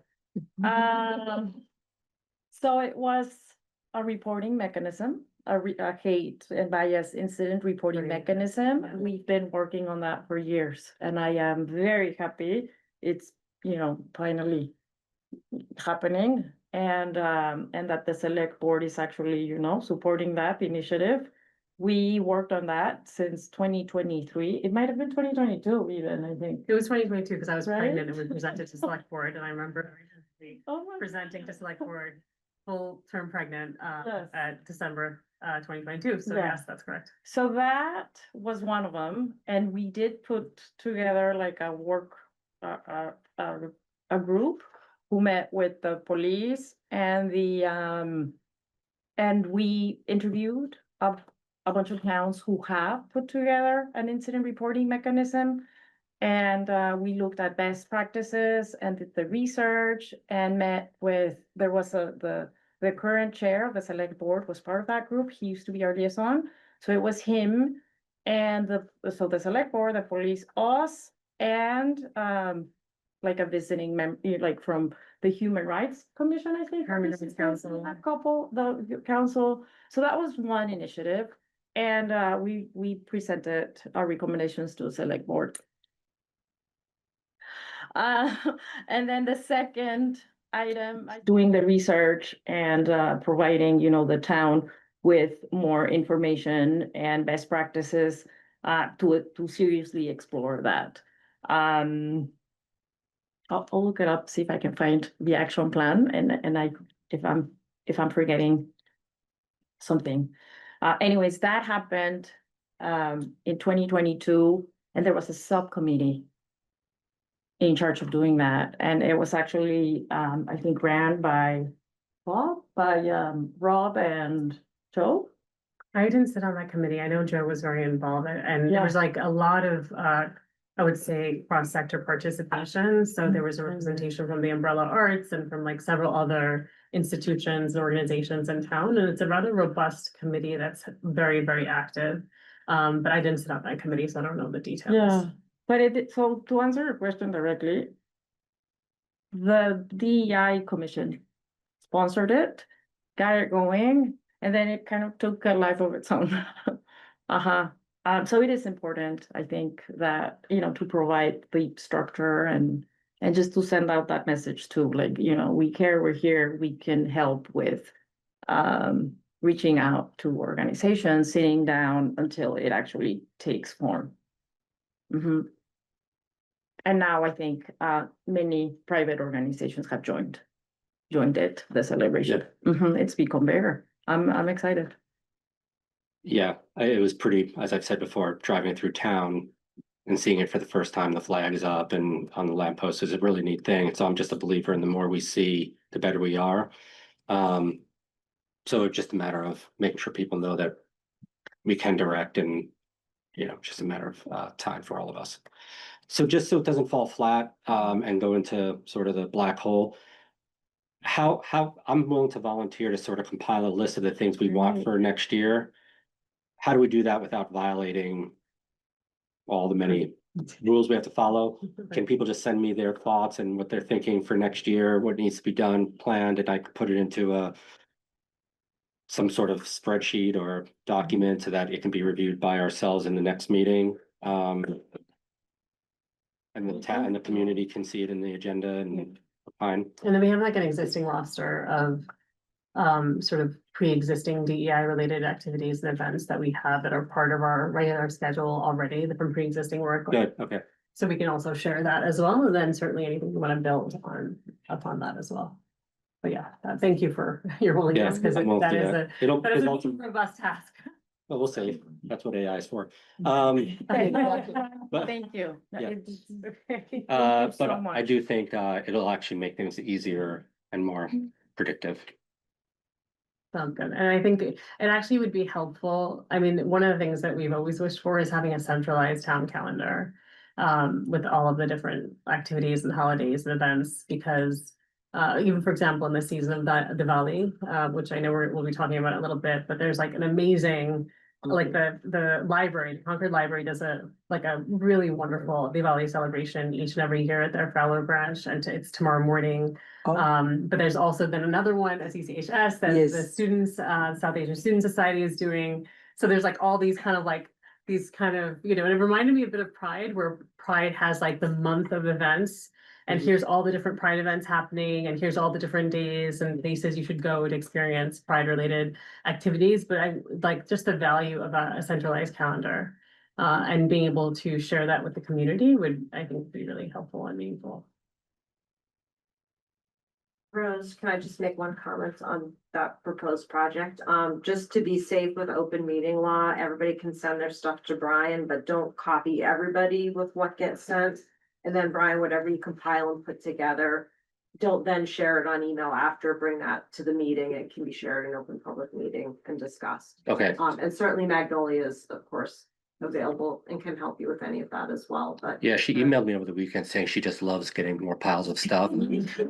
Speaker 2: So it was a reporting mechanism, a hate and bias incident reporting
Speaker 1: Right.
Speaker 2: mechanism.
Speaker 1: Yeah.
Speaker 2: We've been working on that for years, and I am very happy it's, finally happening, and that the select board is actually, supporting that initiative. We worked on that since 2023. It might have been 2022 even, I think.
Speaker 1: It was 2022 because I was
Speaker 2: Right?
Speaker 1: pregnant and we presented to select board, and I remember
Speaker 2: Oh my
Speaker 1: presenting to select board, full term pregnant,
Speaker 2: Yes.
Speaker 1: at December, 2022. So
Speaker 2: Yeah.
Speaker 1: yes, that's correct.
Speaker 2: So that was one of them, and we did put together like a a group who met with the police and and we interviewed a bunch of towns who have put together an incident reporting mechanism. And we looked at best practices and did the research and met with, there was the current chair of the select board was part of that group. He used to be our liaison. So it was him and so the select board, the police, us, and like a visiting like from the Human Rights Commission, I think.
Speaker 1: Permanent
Speaker 2: was
Speaker 1: council.
Speaker 2: A couple, the council. So that was one initiative. And we presented our recommendations to the select board. And then the second item, doing the research and providing, the town with more information and best practices to seriously explore that. I'll look it up, see if I can find the action plan, and if I'm forgetting something. Anyways, that happened in 2022, and there was a subcommittee in charge of doing that, and it was actually, I think, ran by Rob and Joe.
Speaker 1: I didn't sit on that committee. I know Joe was very involved and there was like a lot of, I would say cross-sector participation. So there was a representation from the Umbrella Arts and from like several other institutions, and organizations in town. And it's a rather robust committee that's very, very active. But I didn't sit on that committee, so I don't know the details.
Speaker 2: Yeah, but so to answer your question directly, the DEI Commission sponsored it, got it going, and then it kind of took a life of its own. So it is important, I think, that, to provide the structure and just to send out that message too, like, we care, we're here, we can help with reaching out to organizations, sitting down until it actually takes form. And now I think many private organizations have joined it, the celebration. It's become bigger. I'm excited.
Speaker 3: Yeah, it was pretty, as I've said before, driving through town and seeing it for the first time, the flag is up and on the lamppost is a really neat thing. So I'm just a believer in the more we see, the better we are. So it's just a matter of making sure people know that we can direct and, just a matter of time for all of us. So just so it doesn't fall flat and go into sort of the black hole, how I'm willing to volunteer to sort of compile a list of the things we want for next year. How do we do that without violating all the many rules we have to follow? Can people just send me their thoughts and what they're thinking for next year, what needs to be done, planned, and I could put it into some sort of spreadsheet or document so that it can be reviewed by ourselves in the next meeting? And the community can see it in the agenda and fine.
Speaker 1: And then we have like an existing roster of sort of pre-existing DEI related activities and events that we have that are part of our regular schedule already, from pre-existing work.
Speaker 3: Good, okay.
Speaker 1: So we can also share that as well, and then certainly anything you want to build upon that as well. But yeah, thank you for your willingness, because
Speaker 3: I'm willing to
Speaker 1: that
Speaker 3: do
Speaker 1: is
Speaker 3: that.
Speaker 1: a robust task.
Speaker 3: Well, we'll see. That's what AI is for.
Speaker 2: Okay.
Speaker 3: But-
Speaker 2: Thank you.
Speaker 3: Yeah.
Speaker 2: Thank you
Speaker 3: But
Speaker 2: so
Speaker 3: I
Speaker 2: much.
Speaker 3: do think it'll actually make things easier and more predictive.
Speaker 1: Sounds good. And I think it actually would be helpful. I mean, one of the things that we've always wished for is having a centralized town calendar with all of the different activities and holidays and events, because even for example, in the season of Diwali, which I know we'll be talking about in a little bit, but there's like an amazing, like the library, the Concord Library does a really wonderful Diwali celebration each and every year at their Fowler branch, and it's tomorrow morning. But there's also then another one at CCHS that
Speaker 4: Yes.
Speaker 1: the students, South Asian Student Society is doing. So there's like all these kind of and it reminded me a bit of Pride, where Pride has like the month of events. And here's all the different Pride events happening, and here's all the different days and places you should go to experience Pride related activities. But I like just the value of a centralized calendar and being able to share that with the community would, I think, be really helpful and meaningful.
Speaker 7: Rose, can I just make one comment on that proposed project? Just to be safe with open meeting law, everybody can send their stuff to Brian, but don't copy everybody with what gets sent. And then Brian, whatever you compile and put together, don't then share it on email after, bring that to the meeting. It can be shared in open public meeting and discussed.
Speaker 3: Okay,
Speaker 7: And certainly Magnolia is, of course, available and can help you with any of that as well, but.
Speaker 3: yeah, she emailed me over the weekend saying she just loves getting more piles of stuff.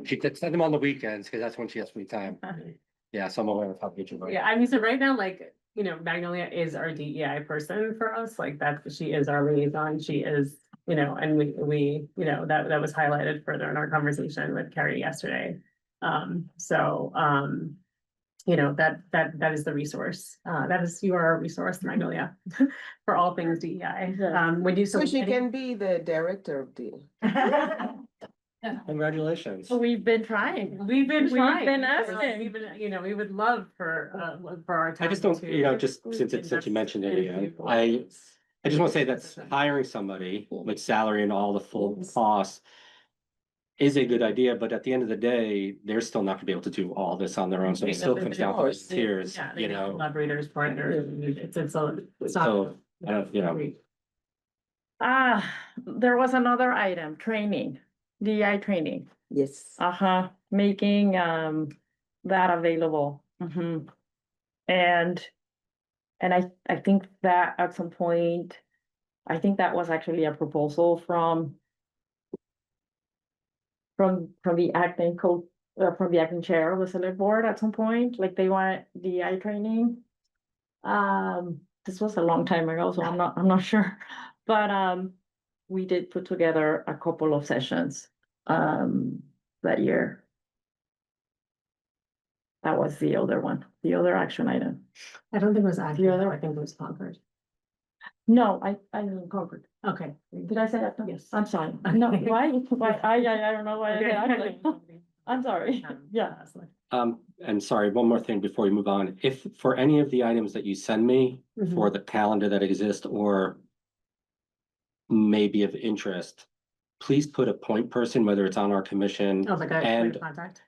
Speaker 3: She could send them on the weekends because that's when she has free time. Yeah, so I'm aware of how good you are.
Speaker 1: Yeah, I mean, so right now, Magnolia is our DEI person for us, like that, she is our liaison, she is, and we, that was highlighted further in our conversation with Carrie yesterday. That is the resource, you are our resource, Magnolia, for all things DEI.
Speaker 4: So she can be the director of the.
Speaker 3: Congratulations.
Speaker 2: We've been trying.
Speaker 1: We've been
Speaker 2: asking.
Speaker 1: We've been, we would love for our.
Speaker 3: I just don't, just since you mentioned it, I just want to say that hiring somebody with salary and all the full costs is a good idea, but at the end of the day, they're still not gonna be able to do all this on their own, so it still comes down to volunteers,
Speaker 1: Collaborators, partners, it's not.
Speaker 3: So I don't,
Speaker 2: There was another item, training, DEI training.
Speaker 4: Yes.
Speaker 2: Making that available. And I think that at some point, I think that was actually a proposal from the acting from the acting chair of the select board at some point, like they want DEI training. This was a long time ago, so I'm not sure, but we did put together a couple of sessions that year. That was the other one, the other action item.
Speaker 1: I don't think it was actually,
Speaker 2: The other-
Speaker 1: I think it was Concord.
Speaker 2: No, I mean Concord.
Speaker 1: Okay.
Speaker 2: Did I say that?
Speaker 1: Yes.
Speaker 2: I'm sorry. No, why? I don't know why I said actually. I'm sorry. Yeah.
Speaker 3: and sorry, one more thing before we move on. If for any of the items that you send me for the calendar that exist or may be of interest, please put a point person, whether it's on our commission
Speaker 1: Oh, like a point
Speaker 3: and
Speaker 1: of contact.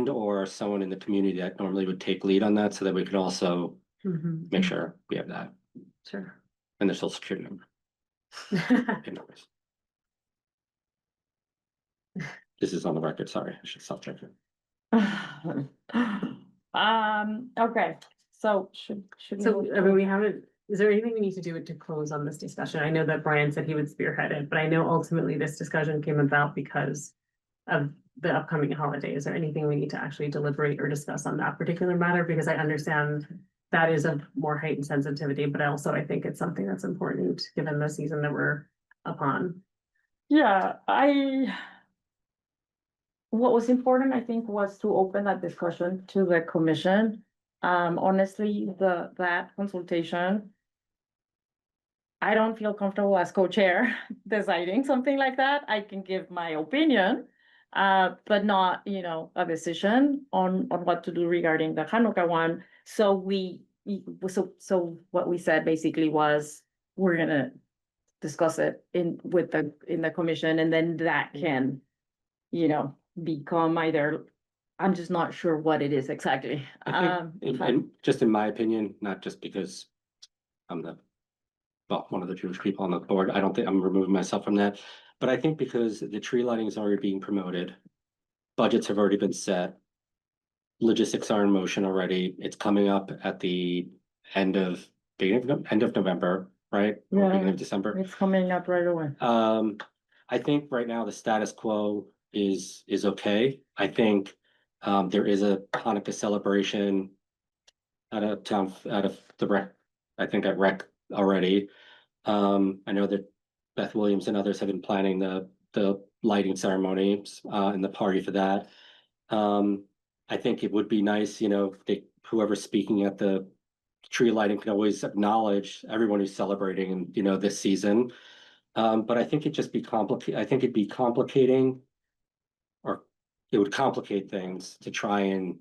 Speaker 3: or someone in the community that normally would take lead on that so that we can also make sure we have that
Speaker 1: Sure.
Speaker 3: and their social security number. Anyways. This is on the record, sorry, I should self-check it.
Speaker 2: Okay, so should we?
Speaker 1: So,
Speaker 2: move
Speaker 1: I mean, we haven't, is there anything we need to do to close on this discussion? I know that Brian said he would spearhead it, but I know ultimately this discussion came about because of the upcoming holiday. Is there anything we need to actually deliberate or discuss on that particular matter? Because I understand that is of more heightened sensitivity, but also I think it's something that's important given the season that we're upon.
Speaker 2: Yeah, what was important, I think, was to open that discussion to the commission. Honestly, that consultation, I don't feel comfortable as co-chair deciding something like that. I can give my opinion, but not, a decision on what to do regarding the Hanukkah one. So what we said basically was, we're gonna discuss it in the commission, and then that can, become either, I'm just not sure what it is exactly.
Speaker 3: I think, and just in my opinion, not just because I'm one of the Jewish people on the board, I don't think I'm removing myself from that. But I think because the tree lighting is already being promoted, budgets have already been set. Logistics are in motion already. It's coming up at the end of November, right? Or beginning of December.
Speaker 2: It's coming up right away.
Speaker 3: I think right now the status quo is okay. I think there is a Hanukkah celebration out of the rec, I think at rec already. I know that Beth Williams and others have been planning the lighting ceremonies and the party for that. I think it would be nice, whoever's speaking at the tree lighting can always acknowledge everyone who's celebrating, this season. But I think it'd just be complicated. I think it'd be complicating, or it would complicate things to try and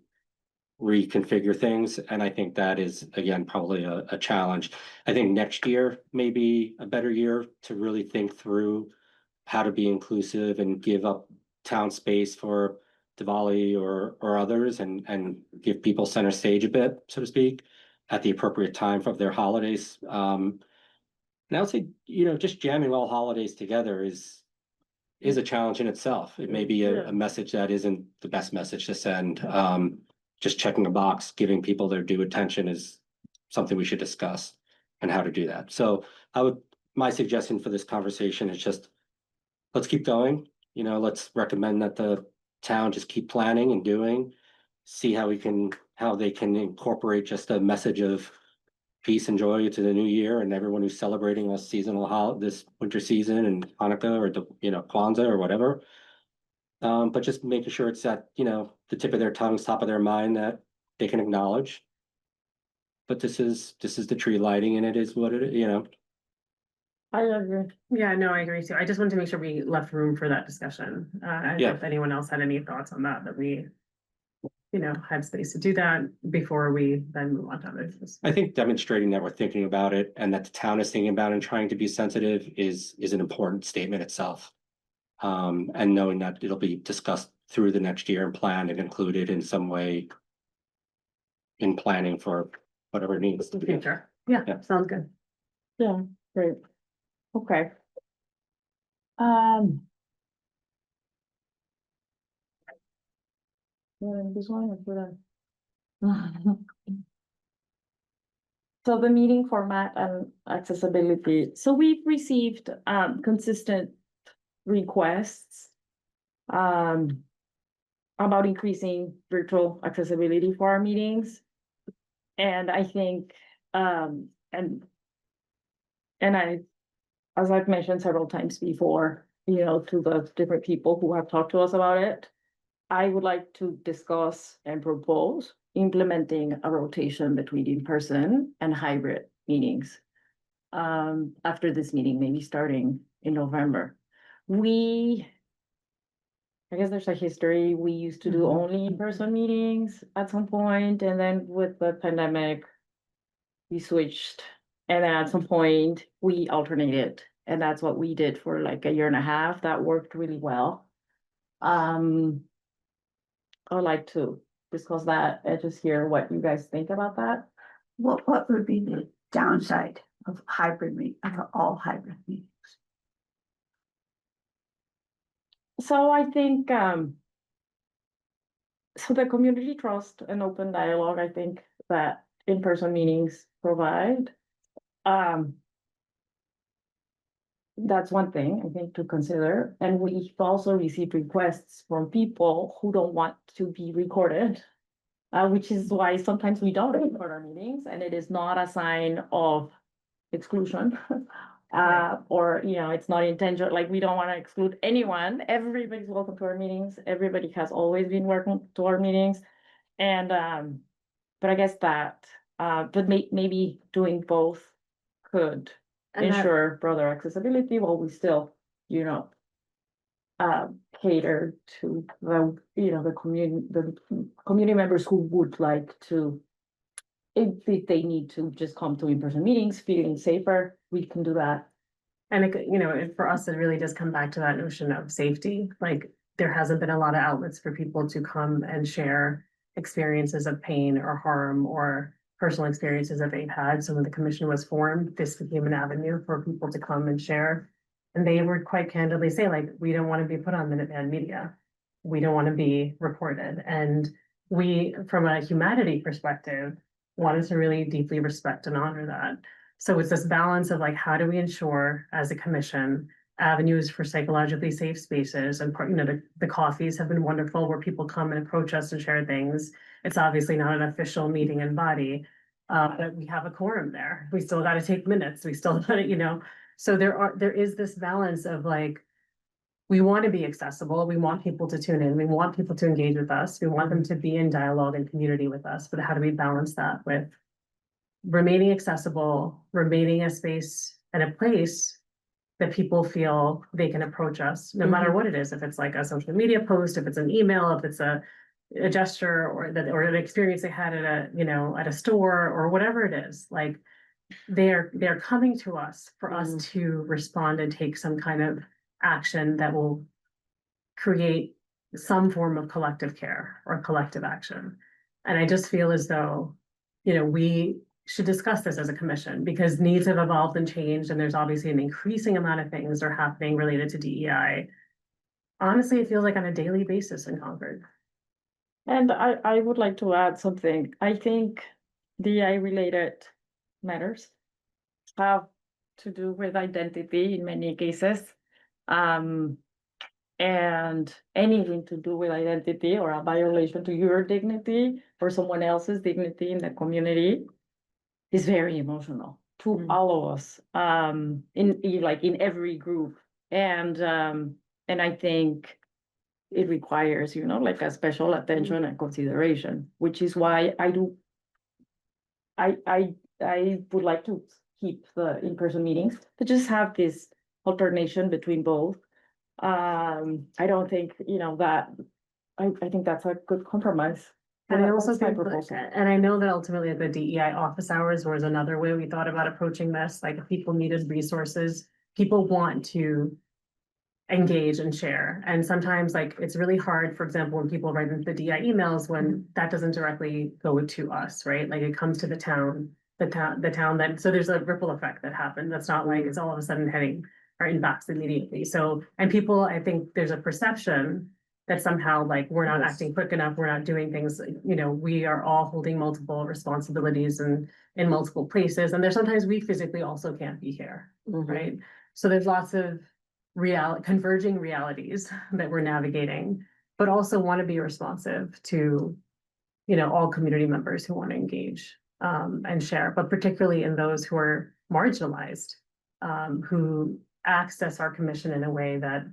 Speaker 3: reconfigure things. And I think that is, again, probably a challenge. I think next year may be a better year to really think through how to be inclusive and give up town space for Diwali or others and give people center stage a bit, so to speak, at the appropriate time for their holidays. And I would say, just jamming all holidays together is a challenge in itself. It may be a message that isn't the best message to send. Just checking a box, giving people their due attention is something we should discuss and how to do that. So my suggestion for this conversation is just, let's keep going. Let's recommend that the town just keep planning and doing, see how they can incorporate just a message of peace and joy to the new year and everyone who's celebrating this winter season and Hanukkah or Kwanzaa or whatever. But just making sure it's at, the tip of their tongues, top of their mind, that they can acknowledge. But this is the tree lighting and it is what it is,
Speaker 2: I agree.
Speaker 1: Yeah, no, I agree too. I just wanted to make sure we left room for that discussion. And
Speaker 3: Yeah.
Speaker 1: if anyone else had any thoughts on that we, had space to do that before we then move on to others.
Speaker 3: I think demonstrating that we're thinking about it and that the town is thinking about it and trying to be sensitive is an important statement itself. And knowing that it'll be discussed through the next year and planned and included in some way in planning for whatever it needs to be.
Speaker 1: Future. Yeah,
Speaker 3: Yeah.
Speaker 1: sounds good.
Speaker 2: Yeah, Great. Okay. This one or put on? So the meeting format and accessibility. So we've received consistent requests about increasing virtual accessibility for our meetings. And I think and I, as I've mentioned several times before, to the different people who have talked to us about it, I would like to discuss and propose implementing a rotation between in-person and hybrid meetings. After this meeting, maybe starting in November. I guess there's a history, we used to do only in-person meetings at some point, and then with the pandemic, we switched. And then at some point, we alternated, and that's what we did for like a year and a half. That worked really well. I would like to discuss that and just hear what you guys think about that.
Speaker 5: What would be the downside of all hybrid meetings?
Speaker 2: So I think, so the community trust and open dialogue, I think that in-person meetings provide. That's one thing I think to consider, and we've also received requests from people who don't want to be recorded. Which is why sometimes we don't record our meetings, and it is not a sign of exclusion. Or, it's not intentional, like, we don't want to exclude anyone. Everybody's welcome to our meetings. Everybody has always been welcome to our meetings. And, but I guess that, but maybe doing both could
Speaker 1: And that-
Speaker 2: ensure broader accessibility while we still, cater to the community members who would like to, if they need to just come to in-person meetings, feeling safer, we can do that.
Speaker 1: And for us, it really does come back to that notion of safety. Like, there hasn't been a lot of outlets for people to come and share experiences of pain or harm or personal experiences that they've had. So when the commission was formed, this became an avenue for people to come and share. And they would quite candidly say, like, we don't want to be put on Minuteman Media. We don't want to be reported. And we, from a humanity perspective, wanted to really deeply respect and honor that. So it's this balance of, like, how do we ensure as a commission avenues for psychologically safe spaces? And the coffees have been wonderful where people come and approach us and share things. It's obviously not an official meeting in body, but we have a quorum there. We still got to take minutes. We still got to, so there is this balance of, like, we want to be accessible. We want people to tune in. We want people to engage with us. We want them to be in dialogue and community with us. But how do we balance that with remaining accessible, remaining a space and a place that people feel they can approach us, no matter what it is, if it's like a social media post, if it's an email, if it's a gesture or an experience they had at a store or whatever it is, like, they're coming to us for us to respond and take some kind of action that will create some form of collective care or collective action. And I just feel as though, we should discuss this as a commission, because needs have evolved and changed, and there's obviously an increasing amount of things that are happening related to DEI. Honestly, it feels like on a daily basis in Concord.
Speaker 2: And I would like to add something. I think DEI related matters have to do with identity in many cases. And anything to do with identity or a violation to your dignity or someone else's dignity in the community is very emotional to all of us, in every group. And I think it requires, like, a special attention and consideration, which is why I would like to keep the in-person meetings, to just have this alternation between both. I don't think, that, I think that's a good compromise.
Speaker 1: And I also
Speaker 2: That's my
Speaker 1: think,
Speaker 2: proposal.
Speaker 1: and I know that ultimately the DEI office hours was another way we thought about approaching this, like, if people needed resources, people want to engage and share. And sometimes, like, it's really hard, for example, when people write into the DEI emails, when that doesn't directly go to us, right? Like, it comes to the town the town then, so there's a ripple effect that happened. That's not like it's all of a sudden hitting our inbox immediately. So, and people, I think there's a perception that somehow like we're not
Speaker 4: Yes.
Speaker 1: acting quick enough, we're not doing things, you know, we are all holding multiple responsibilities and in multiple places. And there's sometimes we physically also can't be here,
Speaker 4: Mhm.
Speaker 1: right? So there's lots of converging realities that we're navigating, but also want to be responsive to, you know, all community members who want to engage and share, but particularly in those who are marginalized, who access our commission in a way that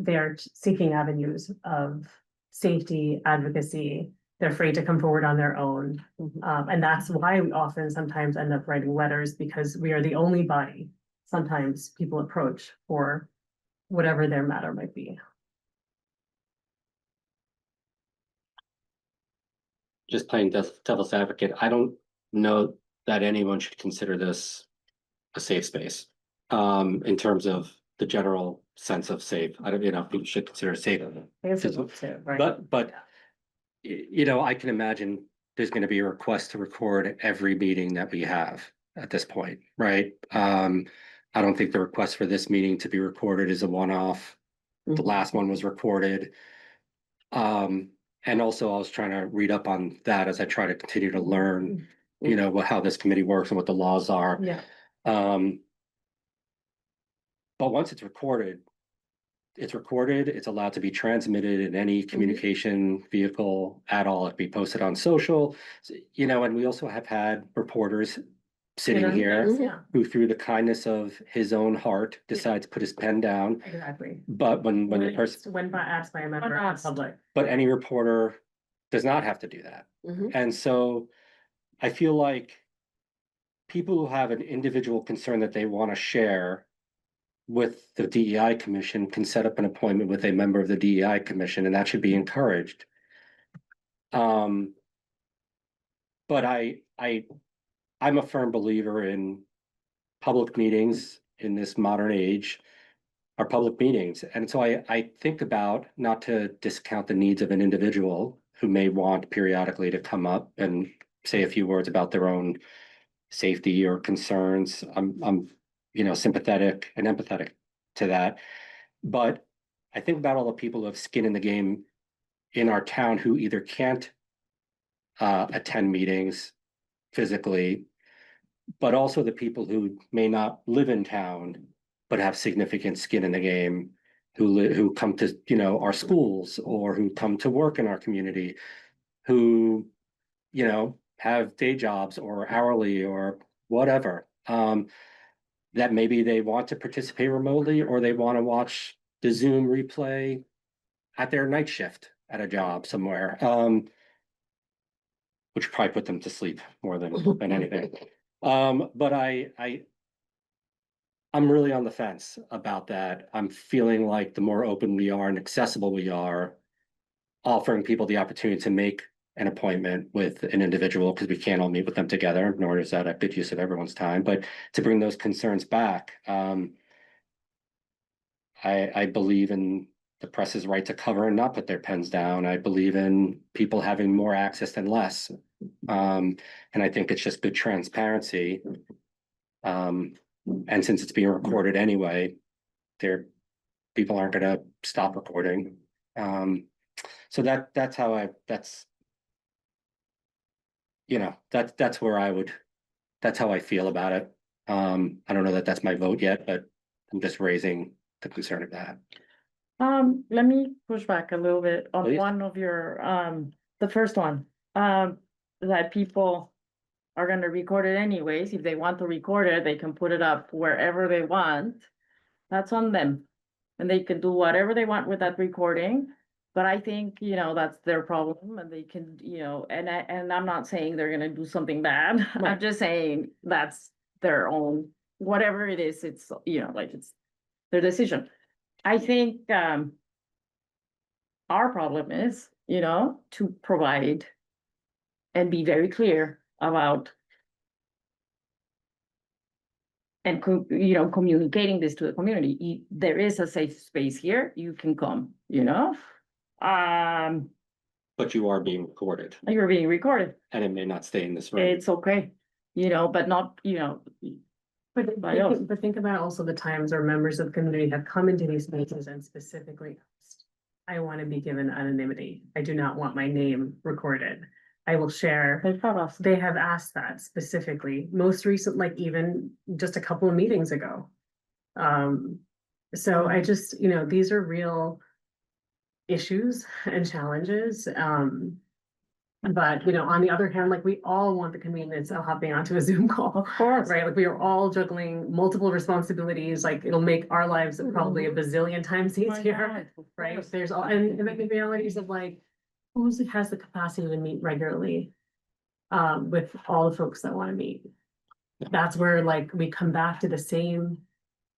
Speaker 1: they are seeking avenues of safety, advocacy. They're afraid to come forward on their own.
Speaker 4: Mhm.
Speaker 1: And that's why we often sometimes end up writing letters, because we are the only body sometimes people approach for whatever their matter might be.
Speaker 3: Just playing devil's advocate, I don't know that anyone should consider this a safe space. In terms of the general sense of safe, I don't, you know, people should consider it safe.
Speaker 1: I guess it's up to, right?
Speaker 3: But, you know, I can imagine there's gonna be a request to record every meeting that we have at this point, right? I don't think the request for this meeting to be recorded is a one-off. The
Speaker 4: Mhm.
Speaker 3: last one was recorded. And also I was trying to read up on that as I try to continue to learn, you know, how this committee works and what the laws are.
Speaker 1: Yeah,
Speaker 3: Um, but once it's recorded, it's allowed to be transmitted in any communication vehicle at all. It can be posted on social, you know, and we also have had reporters sitting here
Speaker 1: yeah,
Speaker 3: who, through the kindness of his own heart, decides to put his pen down.
Speaker 1: exactly.
Speaker 3: But when the person,
Speaker 1: When asked by a member of the public.
Speaker 3: but any reporter does not have to do that.
Speaker 4: Mhm.
Speaker 3: And so I feel like people who have an individual concern that they want to share with the DEI Commission can set up an appointment with a member of the DEI Commission, and that should be encouraged. But I'm a firm believer in public meetings in this modern age are public meetings. And so I think about, not to discount the needs of an individual who may want periodically to come up and say a few words about their own safety or concerns. I'm, you know, sympathetic and empathetic to that. But I think about all the people who have skin in the game in our town who either can't attend meetings physically, but also the people who may not live in town, but have significant skin in the game, who come to, you know, our schools or who come to work in our community, who, you know, have day jobs or hourly or whatever. That maybe they want to participate remotely or they want to watch the Zoom replay at their night shift at a job somewhere. Which probably put them to sleep more than anything. But I'm really on the fence about that. I'm feeling like the more open we are and accessible we are, offering people the opportunity to make an appointment with an individual, because we can't all meet with them together, nor is that a good use of everyone's time, but to bring those concerns back. I believe in the press's right to cover and not put their pens down. I believe in people having more access than less. And I think it's just good transparency. And since it's being recorded anyway, people aren't gonna stop recording. So that's how you know, that's how I feel about it. I don't know that that's my vote yet, but I'm just raising the concern of that.
Speaker 2: Let me push back a little bit on
Speaker 3: Please.
Speaker 2: one of your, the first one, that people are gonna record it anyways. If they want to record it, they can put it up wherever they want. That's on them. And they can do whatever they want with that recording. But I think, you know, that's their problem and they can, you know, and I'm not saying they're gonna do something bad. I'm
Speaker 1: Right.
Speaker 2: just saying that's their own, whatever it is, it's, you know, like it's their decision. I think, our problem is, you know, to provide and be very clear about and you know, communicating this to the community. There is a safe space here, you can come, you know?
Speaker 3: But you are being recorded
Speaker 2: You're being recorded,
Speaker 3: and it may not stay in this room.
Speaker 2: it's okay. but not,
Speaker 1: But
Speaker 2: By us.
Speaker 1: but think about also the times where members of the community have come into these spaces and specifically asked, I want to be given anonymity. I do not want my name recorded. I will share. They have asked that specifically, most recent, like even just a couple of meetings ago. So I just, these are real issues and challenges. But, on the other hand, like we all want the convenience of hopping onto a Zoom call.
Speaker 2: Of course.
Speaker 1: Right, like we are all juggling multiple responsibilities, like it'll make our lives probably a bazillion times
Speaker 2: My
Speaker 1: easier.
Speaker 2: God, of
Speaker 1: Right,
Speaker 2: course.
Speaker 1: there's all, and the realities of like, has the capacity to meet regularly? With all the folks that wanna meet.
Speaker 3: Yeah.
Speaker 1: That's where like we come back to the same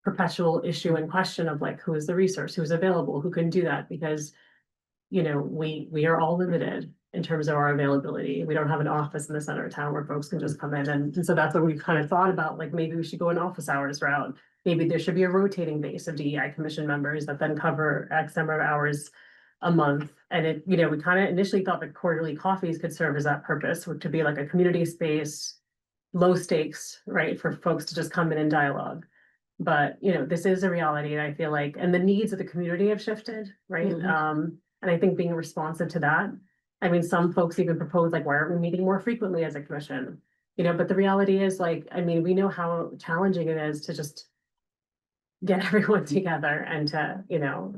Speaker 1: perpetual issue and question of like, who is the resource, who's available, who can do that, because. We are all limited in terms of our availability. We don't have an office in the center of town where folks can just come in, and so that's what we kind of thought about, like maybe we should go an office hours route. Maybe there should be a rotating base of DEI commission members that then cover X number of hours a month. And we kind of initially thought that quarterly coffees could serve as that purpose, which to be like a community space, low stakes, right, for folks to just come in and dialogue. But, this is a reality, and I feel like, and the needs of the community have shifted, right?
Speaker 4: Mhm.
Speaker 1: And I think being responsive to that, I mean, some folks even propose like, why aren't we meeting more frequently as a commission? But the reality is like, I mean, we know how challenging it is to just get everyone together and to,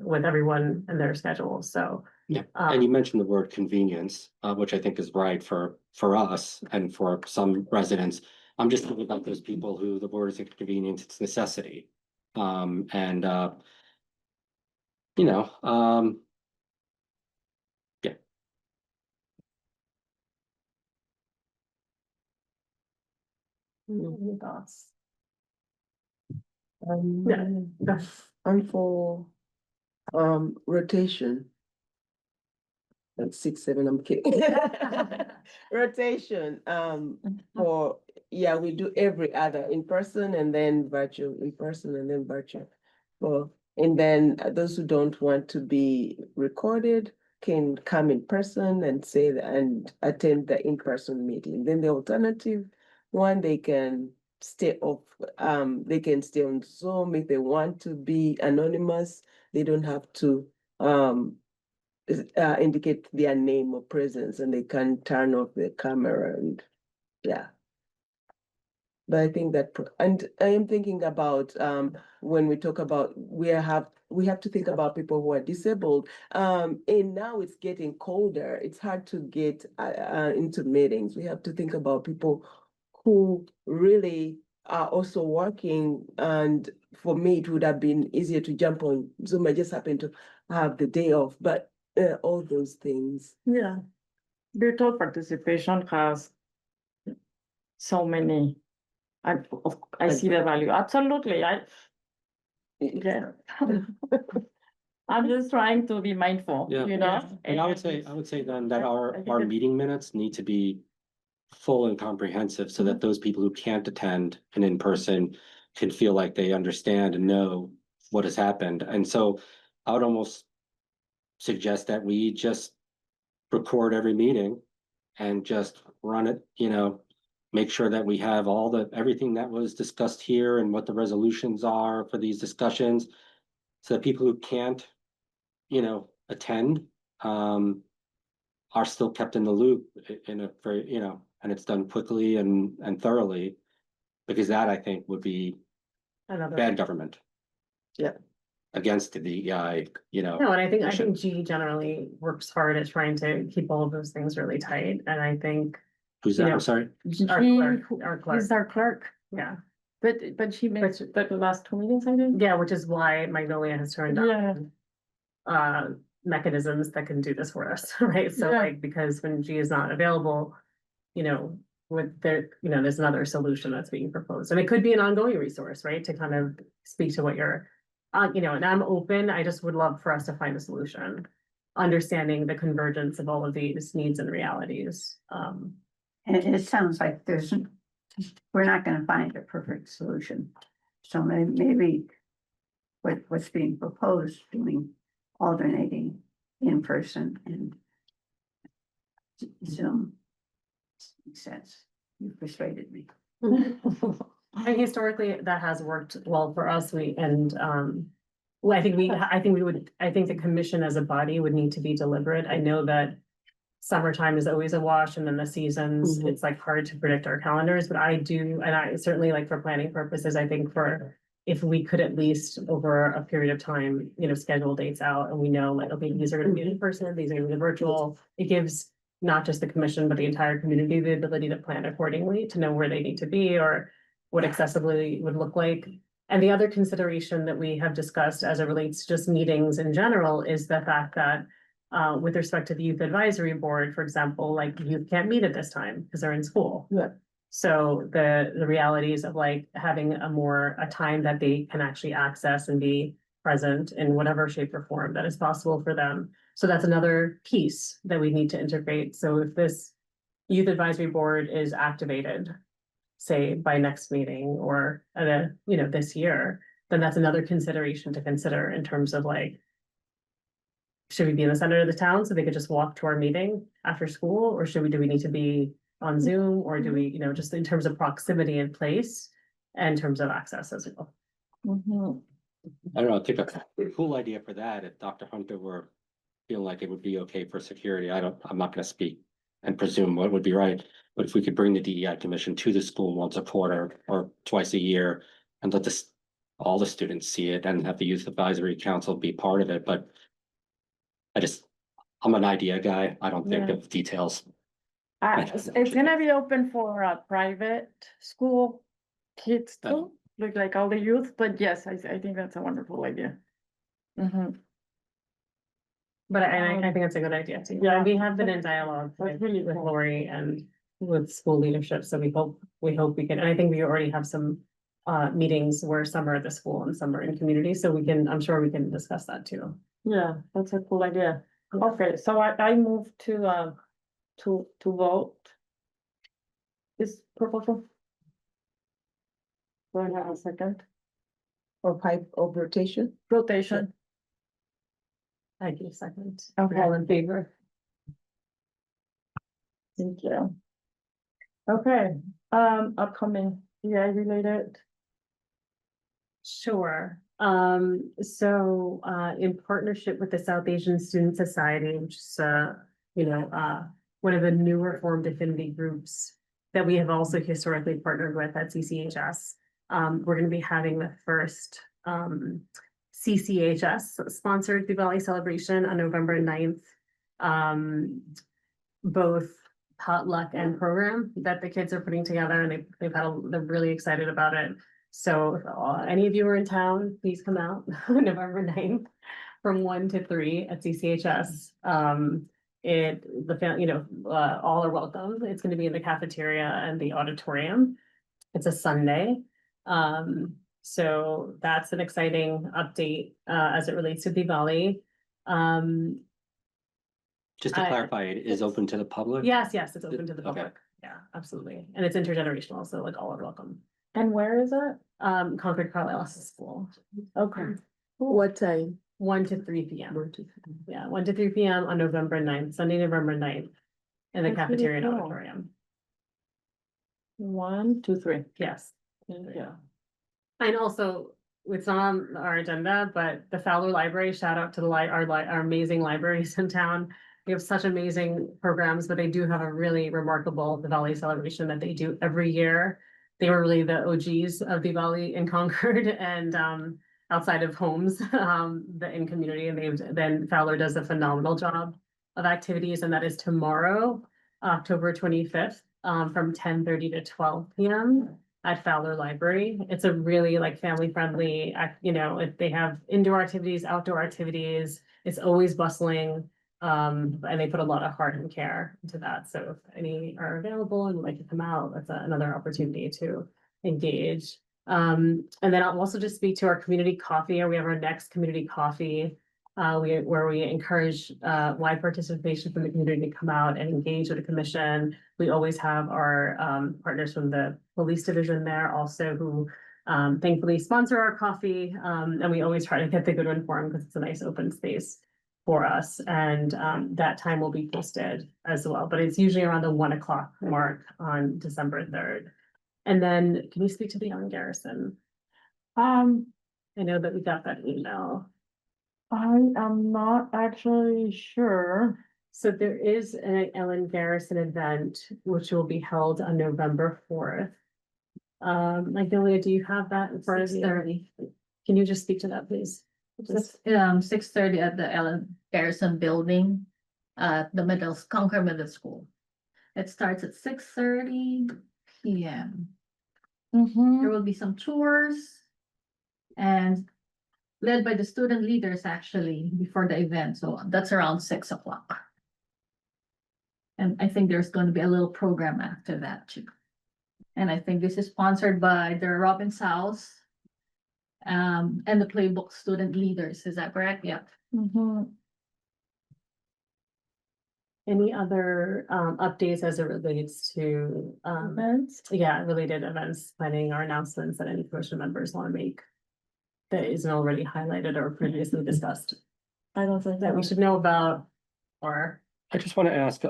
Speaker 1: with everyone and their schedules, so.
Speaker 3: Yeah, and you
Speaker 1: Um,
Speaker 3: mentioned the word convenience, which I think is right for us and for some residents. I'm just thinking about those people who the word isn't convenience, it's necessity. And you know, yeah.
Speaker 1: any thoughts?
Speaker 4: Um,
Speaker 1: Yeah.
Speaker 4: And for rotation. Like 6, 7, I'm kidding. Rotation, for, yeah, we do every other in person and then virtual, in person and then virtual. Well, and then those who don't want to be recorded can come in person and say and attend the in-person meeting. Then the alternative one, they can stay off, they can stay on Zoom if they want to be anonymous. They don't have to indicate their name or presence, and they can turn off the camera and, yeah. But I think that, and I am thinking about, when we talk about, we have to think about people who are disabled. And now it's getting colder. It's hard to get into meetings. We have to think about people who really are also working. And for me, it would have been easier to jump on Zoom. I just happened to have the day off, but all those things.
Speaker 2: Yeah. Virtual participation has so many. I see the value. Absolutely. Yeah. I'm just trying to be mindful,
Speaker 3: Yeah. And I would say then that
Speaker 2: I think
Speaker 3: our
Speaker 2: it-
Speaker 3: meeting minutes need to be full and comprehensive so that those people who can't attend an in-person can feel like they understand and know what has happened. And so I would almost suggest that we just record every meeting and just run it, make sure that we have everything that was discussed here and what the resolutions are for these discussions. So that people who can't, attend, are still kept in the loop in a very, and it's done quickly and thoroughly. Because that I think would be
Speaker 1: Another.
Speaker 3: bad government.
Speaker 4: Yeah.
Speaker 3: Against the DEI,
Speaker 1: No, and I
Speaker 3: Commission.
Speaker 1: think G generally works hard at trying to keep all of those things really tight, and I think
Speaker 3: Who's that?
Speaker 1: you know,
Speaker 3: I'm sorry.
Speaker 1: our clerk,
Speaker 2: He's our clerk,
Speaker 1: yeah.
Speaker 2: but she makes the last 2 meetings, I think.
Speaker 1: Yeah, which is why Magnolia has turned
Speaker 2: Yeah.
Speaker 1: on mechanisms that can do this for us, right? So
Speaker 2: Yeah.
Speaker 1: like, because when G is not available, there's another solution that's being proposed, and it could be an ongoing resource, right? To kind of speak to what you're, and I'm open, I just would love for us to find a solution, understanding the convergence of all of these needs and realities.
Speaker 5: And it sounds like we're not gonna find a perfect solution. So maybe what's being proposed, doing alternating in person and Zoom makes sense. You persuaded me.
Speaker 1: And historically, that has worked well for us. Well, I think the commission as a body would need to be deliberate. I know that summertime is always a wash, and then the seasons,
Speaker 4: Mhm.
Speaker 1: it's like hard to predict our calendars, but I do, and I certainly like for planning purposes, I think if we could at least over a period of time, schedule dates out and we know like, okay, these are gonna be in person, these are gonna be virtual, it gives not just the commission, but the entire community the ability to plan accordingly, to know where they need to be or what accessibility would look like. And the other consideration that we have discussed as it relates to just meetings in general is the fact that with respect to the youth advisory board, for example, like youth can't meet at this time because they're in school.
Speaker 4: Yeah.
Speaker 1: So the realities of like having a time that they can actually access and be present in whatever shape or form that is possible for them. So that's another piece that we need to integrate. So if this youth advisory board is activated, say by next meeting or this year, then that's another consideration to consider in terms of like, should we be in the center of the town so they could just walk to our meeting after school, or do we need to be on Zoom, or do we, just in terms of proximity and place and in terms of access as well?
Speaker 2: Mhm.
Speaker 3: I don't know, I think a cool idea for that, if Dr. Hunter were feeling like it would be okay for security, I'm not gonna speak and presume what would be right. But if we could bring the DEI commission to the school once a quarter or twice a year and let all the students see it and have the youth advisory council be part of it, but I'm an idea guy. I don't think
Speaker 2: Yeah.
Speaker 3: of details.
Speaker 2: It's gonna be open for a private school kids too, like all the youth, but yes, I think that's a wonderful idea. Mhm.
Speaker 1: But I think it's a good idea too.
Speaker 2: Yeah.
Speaker 1: We have been in dialogue
Speaker 2: That's
Speaker 1: with
Speaker 2: really
Speaker 1: with
Speaker 2: cool.
Speaker 1: Lori and with school leadership, so we hope we can, and I think we already have some meetings where some are at the school and some are in community, so I'm sure we can discuss that too.
Speaker 2: Yeah, that's a cool idea. Okay, so I move to vote this proposal. Do I have a second?
Speaker 4: Or pipe of rotation.
Speaker 2: Rotation.
Speaker 1: I give a second.
Speaker 2: Okay.
Speaker 1: All in favor?
Speaker 2: Thank you. Okay, upcoming DI related.
Speaker 1: Sure. So, in partnership with the South Asian Student Society, which is, one of the newer formed affinity groups that we have also historically partnered with at CCHS. We're gonna be having the first, CCHS sponsored Diwali celebration on November 9th. Both potluck and program that the kids are putting together, and they're really excited about it. So if any of you are in town, please come out on November 9th from 1 to 3 at CCHS. All are welcome. It's going to be in the cafeteria and the auditorium. It's a Sunday. So that's an exciting update as it relates to Diwali.
Speaker 3: Just to clarify, it is open to the public?
Speaker 1: Yes, it's open to the
Speaker 3: Okay.
Speaker 1: public. Yeah, absolutely. And it's intergenerational, so like all are welcome.
Speaker 2: And where is it?
Speaker 1: Concord Carlisle School,
Speaker 2: Okay.
Speaker 4: What time?
Speaker 1: 1 to 3 p.m. Yeah, 1 to 3 p.m. on November 9th, Sunday, November 9th. In the
Speaker 2: That's really
Speaker 1: cafeteria and
Speaker 2: cool.
Speaker 1: auditorium.
Speaker 2: 1, 2, 3.
Speaker 1: Yes.
Speaker 2: Yeah.
Speaker 1: And also, it's not on our agenda, but the Fowler Library, shout out to our amazing libraries in town. We have such amazing programs, but they do have a really remarkable Diwali celebration that they do every year. They were really the OGs of Diwali in Concord and outside of homes, in community, and then Fowler does a phenomenal job of activities, and that is tomorrow, October 25th, from 10:30 to 12 p.m. at Fowler Library. It's a really like family friendly, they have indoor activities, outdoor activities. It's always bustling. And they put a lot of heart and care into that. So if any are available and would like to come out, that's another opportunity to engage. And then I'll also just speak to our community coffee, or we have our next community coffee, where we encourage wide participation from the community to come out and engage with the commission. We always have our partners from the police division there also who thankfully sponsor our coffee. And we always try to get the good one for them because it's a nice open space for us, and that time will be posted as well, but it's usually around the 1 o'clock mark on December 3rd. And then can you speak to the Ellen Garrison?
Speaker 2: Um,
Speaker 1: I know that we got that email.
Speaker 2: I am not actually sure.
Speaker 1: So there is an Ellen Garrison event, which will be held on November 4th. Magnolia, do you have that in front of you?
Speaker 8: 6:30.
Speaker 1: Can you just speak to that, please? Just-
Speaker 8: 6:30 at the Ellen Garrison Building, the Concord Middle School. It starts at 6:30 PM. There will be some tours. And led by the student leaders actually before the event, so that's around 6 o'clock. And I think there's going to be a little program after that too. And I think this is sponsored by the Robbins House. And the Playbook student leaders, is that correct? Yeah.
Speaker 1: Any other updates as it relates to
Speaker 2: Events?
Speaker 1: yeah, related events, planning or announcements that any commission members want to make? That isn't already highlighted or previously discussed
Speaker 2: I don't think
Speaker 1: that we should know about or.
Speaker 3: I just want to ask,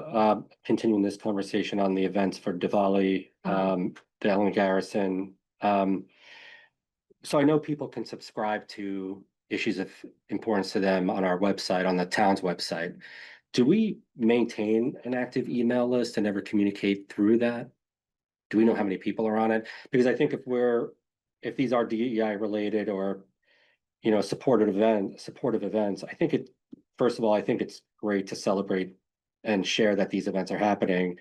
Speaker 3: continuing this conversation on the events for Diwali, the Ellen Garrison. So I know people can subscribe to issues of importance to them on our website, on the town's website. Do we maintain an active email list and ever communicate through that? Do we know how many people are on it? Because I think if these are DEI related or, you know, supportive events, I think first of all, I think it's great to celebrate and share that these events are happening.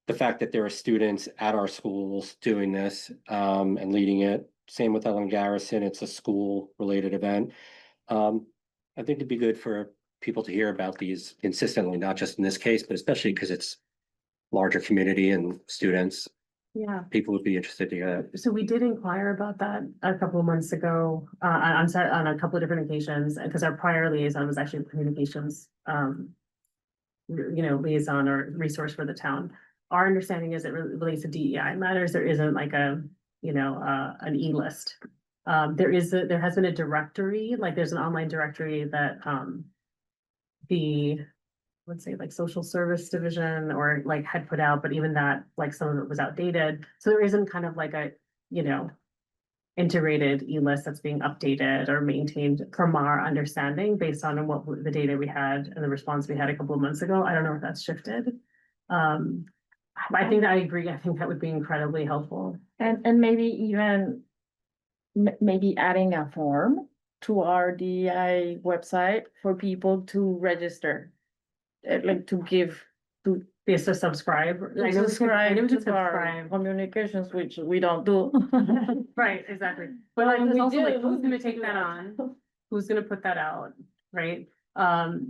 Speaker 3: The fact that there are students at our schools doing this, and leading it, same with Ellen Garrison, it's a school related event. I think it'd be good for people to hear about these consistently, not just in this case, but especially because it's larger community and students.
Speaker 1: Yeah,
Speaker 3: People would be interested to hear that.
Speaker 1: so we did inquire about that a couple of months ago, on a couple of different occasions, because our prior liaison was actually communications, liaison or resource for the town. Our understanding is it relates to DEI matters. There isn't like an e-list. There has been a directory, like there's an online directory that, let's say like social service division or like had put out, but even that, like some of it was outdated. So there isn't kind of like a, integrated e-list that's being updated or maintained from our understanding based on what the data we had and the response we had a couple of months ago. I don't know if that's shifted. I think that I agree. I think that would be incredibly helpful.
Speaker 2: And maybe even maybe adding a form to our DEI website for people to register. Like to give, to
Speaker 1: Yes, to subscribe. I know to
Speaker 2: subscribe to our
Speaker 1: subscribe.
Speaker 2: communications, which we don't do.
Speaker 1: Right, exactly. But like,
Speaker 2: Well,
Speaker 1: there's
Speaker 2: we
Speaker 1: also like,
Speaker 2: do.
Speaker 1: who's gonna take that on? Who's gonna put that out, right?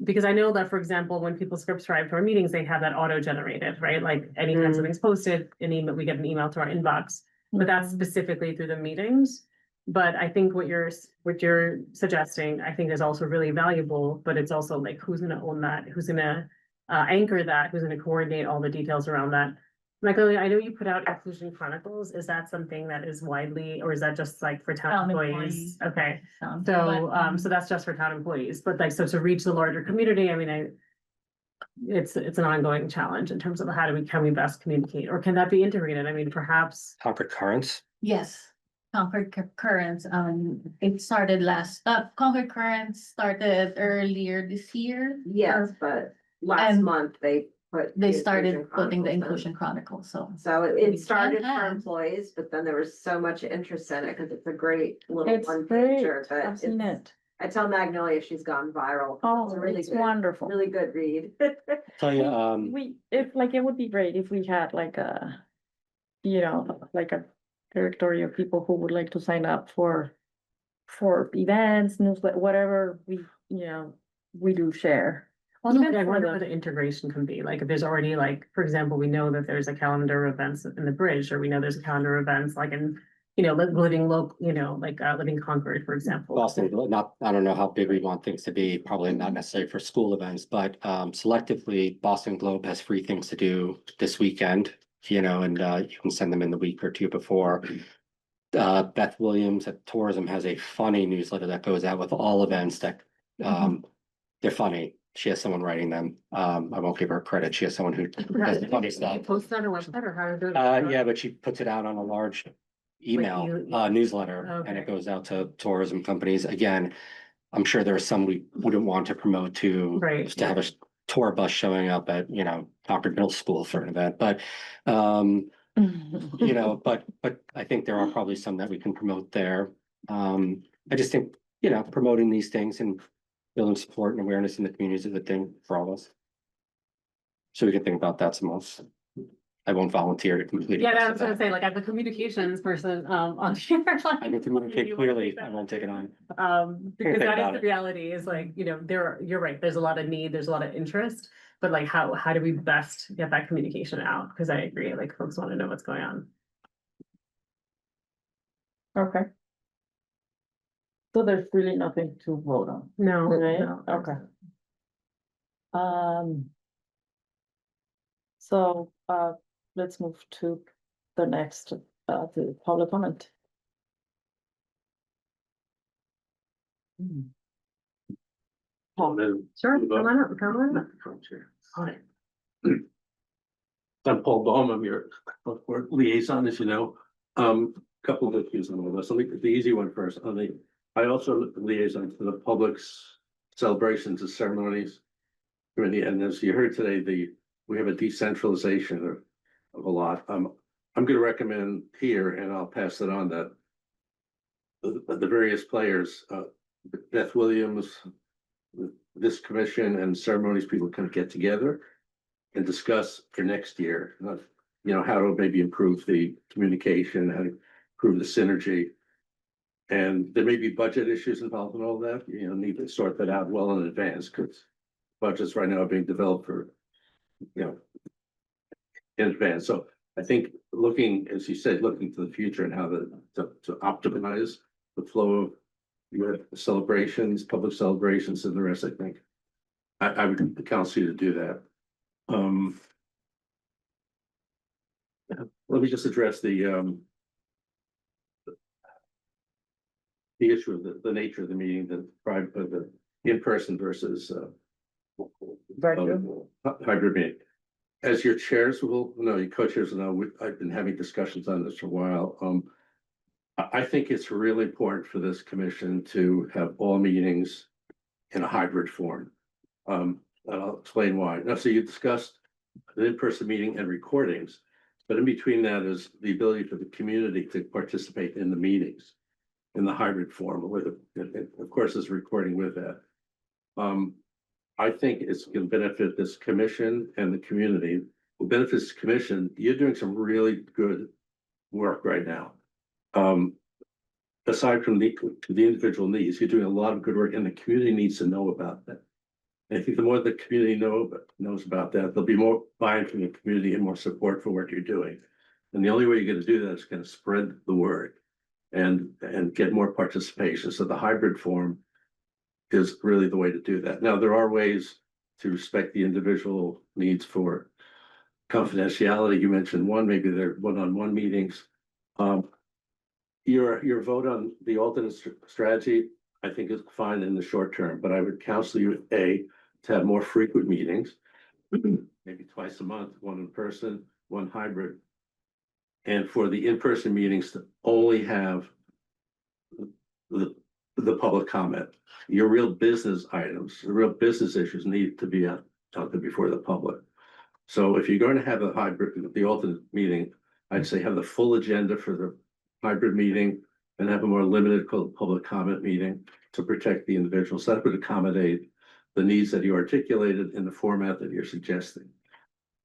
Speaker 1: Because I know that, for example, when people subscribe to our meetings, they have that auto-generated, right? Like anytime something's posted, we get an email to our inbox, but that's specifically through the meetings. But I think what you're suggesting, I think is also really valuable, but it's also like, who's gonna own that? Who's gonna anchor that? Who's gonna coordinate all the details around that? Michael, I know you put out Inclusion Chronicles. Is that something that is widely, or is that just like for town
Speaker 8: Town
Speaker 1: employees? Okay,
Speaker 8: But,
Speaker 1: so that's just for town employees, but like, so to reach the larger community, I mean, it's an ongoing challenge in terms of can we best communicate, or can that be integrated? I mean, perhaps.
Speaker 3: Concord Currents.
Speaker 8: yes, Concord Currents, it started Concord Currents started earlier this year.
Speaker 7: Yes, but last
Speaker 8: And
Speaker 7: month they put.
Speaker 8: They
Speaker 7: the
Speaker 8: started
Speaker 7: Inclusion
Speaker 8: putting the
Speaker 7: Chronicles in.
Speaker 8: Inclusion Chronicle, so.
Speaker 7: So
Speaker 8: We
Speaker 7: it
Speaker 8: can
Speaker 7: started for
Speaker 8: add.
Speaker 7: employees, but then there was so much interest in it because it's a great little
Speaker 2: It's
Speaker 7: one
Speaker 2: great.
Speaker 7: pager, but
Speaker 2: I've seen
Speaker 7: it's,
Speaker 2: it.
Speaker 7: I tell Magnolia she's gone viral.
Speaker 2: Oh,
Speaker 7: a really
Speaker 2: it's
Speaker 7: good,
Speaker 2: wonderful.
Speaker 7: really good read.
Speaker 3: Tell you,
Speaker 2: It would be great if we had like like a directory of people who would like to sign up for events, newsletter, whatever we do share.
Speaker 1: Also,
Speaker 2: Even
Speaker 1: I
Speaker 2: for
Speaker 1: wonder
Speaker 2: the-
Speaker 1: what the integration can be, like if there's already like, for example, we know that there's a calendar of events in the bridge, or we know there's a calendar of events like in, living local, living Concord, for example.
Speaker 3: Boston, I don't know how big we want things to be, probably not necessarily for school events, but selectively, Boston Globe has free things to do this weekend, and you can send them in the week or two before. Beth Williams at Tourism has a funny newsletter that goes out with all events that they're funny. She has someone writing them. I won't give her credit. She has someone who does the funny stuff.
Speaker 1: Post it on her website or how to do it?
Speaker 3: Yeah, but she puts it out on a large email, newsletter, and it
Speaker 1: Okay.
Speaker 3: goes out to tourism companies. Again, I'm sure there are some we wouldn't want to promote to,
Speaker 1: Right.
Speaker 3: just to have a tour bus showing up at, Concord Middle School for an event, but, but I think there are probably some that we can promote there. I just think, promoting these things and building support and awareness in the community is a good thing for all of us. So we can think about that some more. I won't volunteer to complete.
Speaker 1: Yeah, I was gonna say, like, I'm the communications person, on here.
Speaker 3: I can communicate clearly. I won't take it on.
Speaker 1: Because
Speaker 3: Think
Speaker 1: that is
Speaker 3: about
Speaker 1: the
Speaker 3: it.
Speaker 1: reality is like, you're right, there's a lot of need, there's a lot of interest. But like, how do we best get that communication out? Because I agree, like, folks want to know what's going on.
Speaker 2: Okay. So there's really nothing to vote on,
Speaker 1: No.
Speaker 2: right?
Speaker 1: no.
Speaker 2: Okay. So, let's move to the next, the public comment.
Speaker 1: Sure, come on up, come on up.
Speaker 6: Hi. I'm Paul Baum, I'm your liaison, as you know. Couple of issues on all this. Let me get the easy one first. I also liaison to the public's celebrations and ceremonies committee, and as you heard today, we have a decentralization of a lot. I'm gonna recommend here, and I'll pass it on, that the various players, Beth Williams, this commission and ceremonies people can get together and discuss for next year, how to maybe improve the communication, how to improve the synergy. And there may be budget issues involved in all that, need to sort that out well in advance, because budgets right now are being developed for, in advance. So I think looking, as you said, looking to the future and how to optimize the flow of your celebrations, public celebrations and the rest, I think. I would counsel you to do that. Let me just address the issue of the nature of the meeting, the in-person versus hybrid meeting. As your chairs will know, your co-chairs will know, I've been having discussions on this for a while. I think it's really important for this commission to have all meetings in a hybrid form. And I'll explain why. Now, so you discussed an in-person meeting and recordings, but in between that is the ability for the community to participate in the meetings in the hybrid form, with of course, there's recording with that. I think it's going to benefit this commission and the community. It benefits the commission. You're doing some really good work right now. Aside from the individual needs, you're doing a lot of good work, and the community needs to know about that. And I think the more the community knows about that, there'll be more buy-in from the community and more support for what you're doing. And the only way you're going to do that is going to spread the word and get more participation. So the hybrid form is really the way to do that. Now, there are ways to respect the individual needs for confidentiality. You mentioned one, maybe they're one-on-one meetings. Your vote on the alternate strategy, I think, is fine in the short term, but I would counsel you, to have more frequent meetings, maybe twice a month, one in person, one hybrid. And for the in-person meetings to only have the public comment. Your real business items, the real business issues need to be out there before the public. So if you're going to have a hybrid, the alternate meeting, I'd say have the full agenda for the hybrid meeting and have a more limited public comment meeting to protect the individuals. That would accommodate the needs that you articulated in the format that you're suggesting.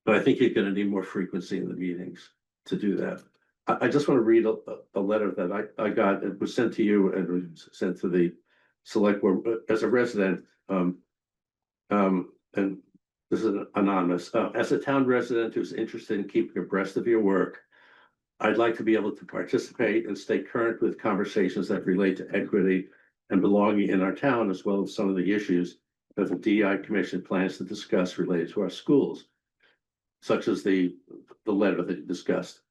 Speaker 6: But I think you're going to need more frequency in the meetings to do that. I just want to read a letter that I got. It was sent to you and was sent to the select board as a resident. And this is anonymous. As a town resident who's interested in keeping abreast of your work, I'd like to be able to participate and stay current with conversations that relate to equity and belonging in our town, as well as some of the issues that the DEI Commission plans to discuss related to our schools, such as the letter that you discussed.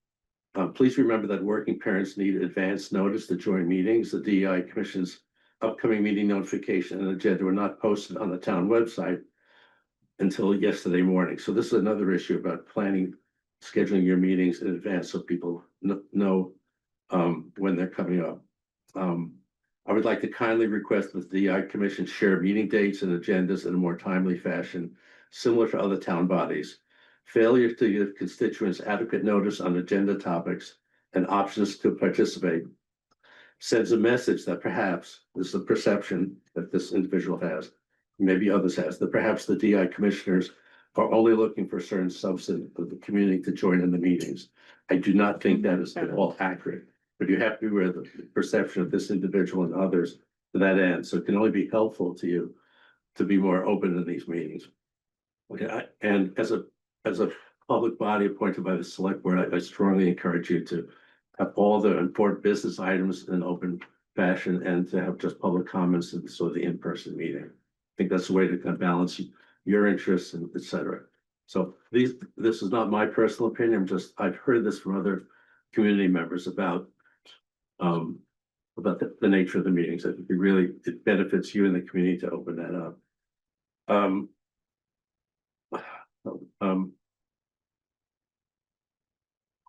Speaker 6: Please remember that working parents need advance notice to join meetings. The DEI Commission's upcoming meeting notification and agenda were not posted on the town website, until yesterday morning. So this is another issue about planning, scheduling your meetings in advance so people know when they're coming up. I would like to kindly request that the DEI Commission share meeting dates and agendas in a more timely fashion, similar to other town bodies. Failure to give constituents adequate notice on agenda topics and options to participate sends a message that perhaps this is a perception that this individual has, maybe others has, that perhaps the DEI commissioners are only looking for a certain subset of the community to join in the meetings. I do not think that is at all accurate, but you have to be aware of the perception of this individual and others to that end. So it can only be helpful to you to be more open in these meetings. Okay, and as a public body appointed by the select board, I strongly encourage you to have all the important business items in open fashion and to have just public comments and so the in-person meeting. I think that's the way to kind of balance your interests and et cetera. So this is not my personal opinion. I've heard this from other community members about the nature of the meetings. I think it benefits you and the community to open that up.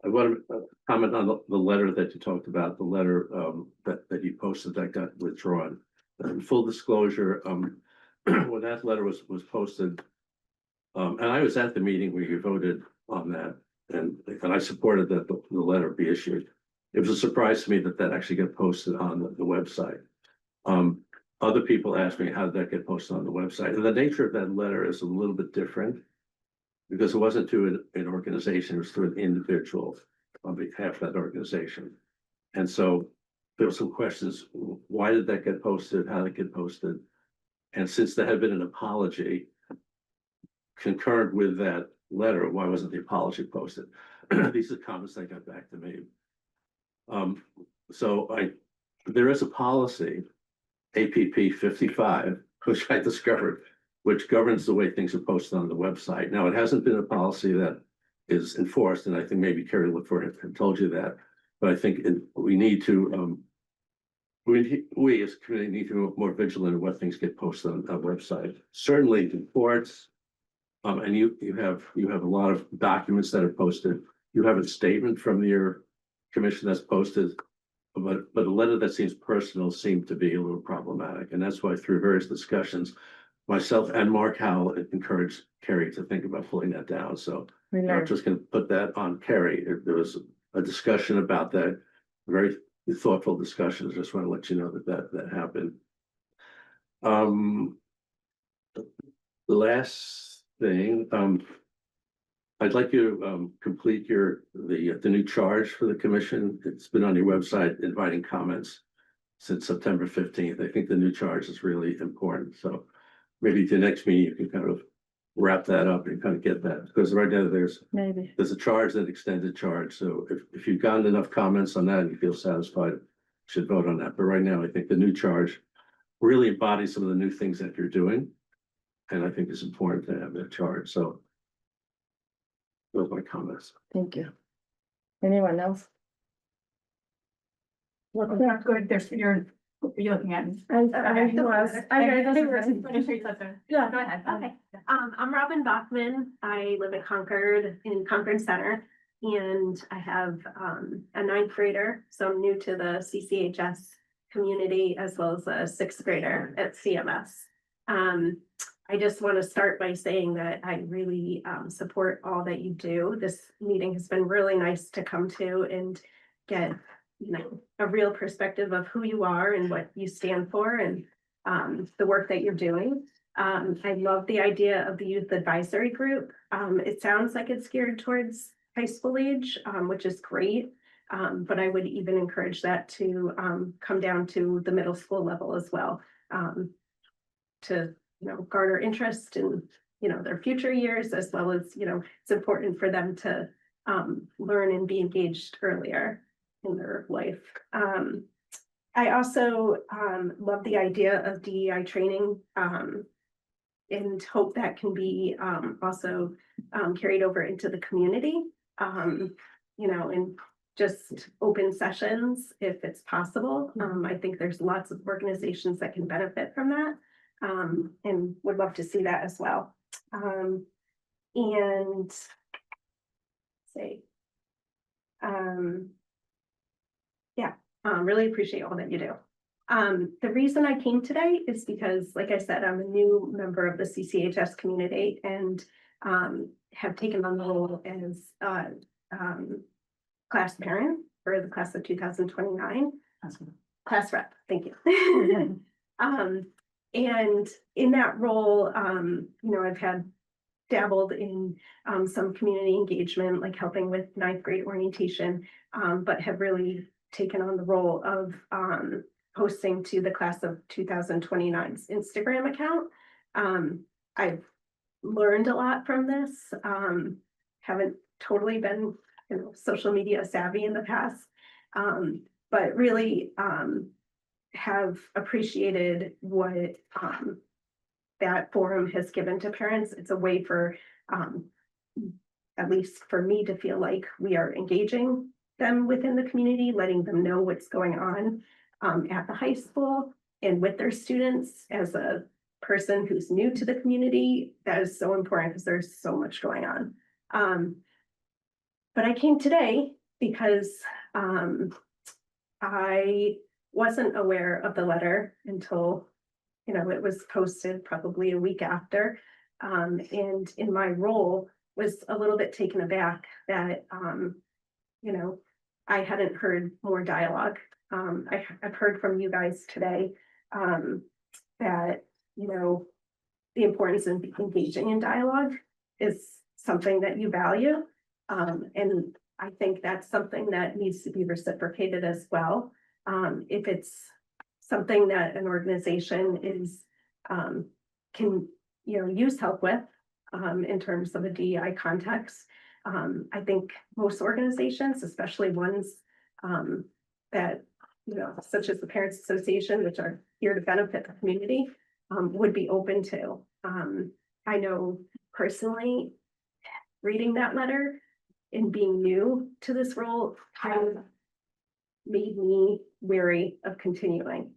Speaker 6: I want to comment on the letter that you talked about, the letter that you posted that got withdrawn. Full disclosure, when that letter was posted, and I was at the meeting where you voted on that, and I supported that the letter be issued. It was a surprise to me that actually got posted on the website. Other people asked me, how did that get posted on the website? And the nature of that letter is a little bit different because it wasn't to an organization, it was to an individual on behalf of that organization. And so there were some questions, why did that get posted? How did it get posted? And since there had been an apology concurrent with that letter, why wasn't the apology posted? These are comments that got back to me. There is a policy, APP 55, which I discovered, which governs the way things are posted on the website. Now, it hasn't been a policy that is enforced, and I think maybe Carrie Lefort had told you that, but I think we need to, we as a community need to be more vigilant of what things get posted on our website. Certainly reports, and you have a lot of documents that are posted. You have a statement from your commission that's posted, but a letter that seems personal seemed to be a little problematic. And that's why through various discussions, myself and Mark Howell encouraged Carrie to think about pulling that down. So I'm not just going to put that on Carrie. There was a discussion about that, very thoughtful discussions. I just want to let you know that happened. The last thing, I'd like you to complete the new charge for the commission. It's been on your website inviting comments since September 15th. I think the new charge is really important. So maybe the next meeting you can kind of wrap that up and kind of get that, because right now there's a charge, that extended charge. So if you've gotten enough comments on that and you feel satisfied, you should vote on that. But right now, I think the new charge really embodies some of the new things that you're doing. And I think it's important to have that charge. So those are my comments.
Speaker 2: Thank you. Anyone else?
Speaker 5: Well, that's good. You're looking at me.
Speaker 2: Yeah.
Speaker 7: Go ahead. Okay. I'm Robin Bachman. I live in Concord Center, and I have a ninth grader, so I'm new to the CCHS community as well as a sixth grader at CMS. I just want to start by saying that I really support all that you do. This meeting has been really nice to come to and get, a real perspective of who you are and what you stand for and the work that you're doing. I love the idea of the youth advisory group. It sounds like it's geared towards high school age, which is great. But I would even encourage that to come down to the middle school level as well, to garner interest in their future years, as well as it's important for them to learn and be engaged earlier in their life. I also love the idea of DEI training and hope that can be also carried over into the community, and just open sessions if it's possible. I think there's lots of organizations that can benefit from that, and would love to see that as well.
Speaker 9: And say, yeah, really appreciate all that you do. The reason I came today is because, like I said, I'm a new member of the CCHS community and have taken on the role as class parent for the class of 2029. Class rep, thank you. And in that role, you know, I've had dabbled in some community engagement, like helping with ninth grade orientation, but have really taken on the role of posting to the class of 2029's Instagram account. I've learned a lot from this. Haven't totally been, you know, social media savvy in the past, but really have appreciated what that forum has given to parents. It's a way for, at least for me, to feel like we are engaging them within the community, letting them know what's going on at the high school and with their students. As a person who's new to the community, that is so important because there's so much going on. But I came today because I wasn't aware of the letter until, you know, it was posted probably a week after. And in my role was a little bit taken aback that, you know, I hadn't heard more dialogue. I've heard from you guys today that, you know, the importance of engaging in dialogue is something that you value. And I think that's something that needs to be reciprocated as well. If it's something that an organization is, can, you know, use help with, in terms of a DEI context. I think most organizations, especially ones, that, you know, such as the Parents Association, which are here to benefit the community, would be open to. I know personally, reading that letter and being new to this role kind of made me wary of continuing.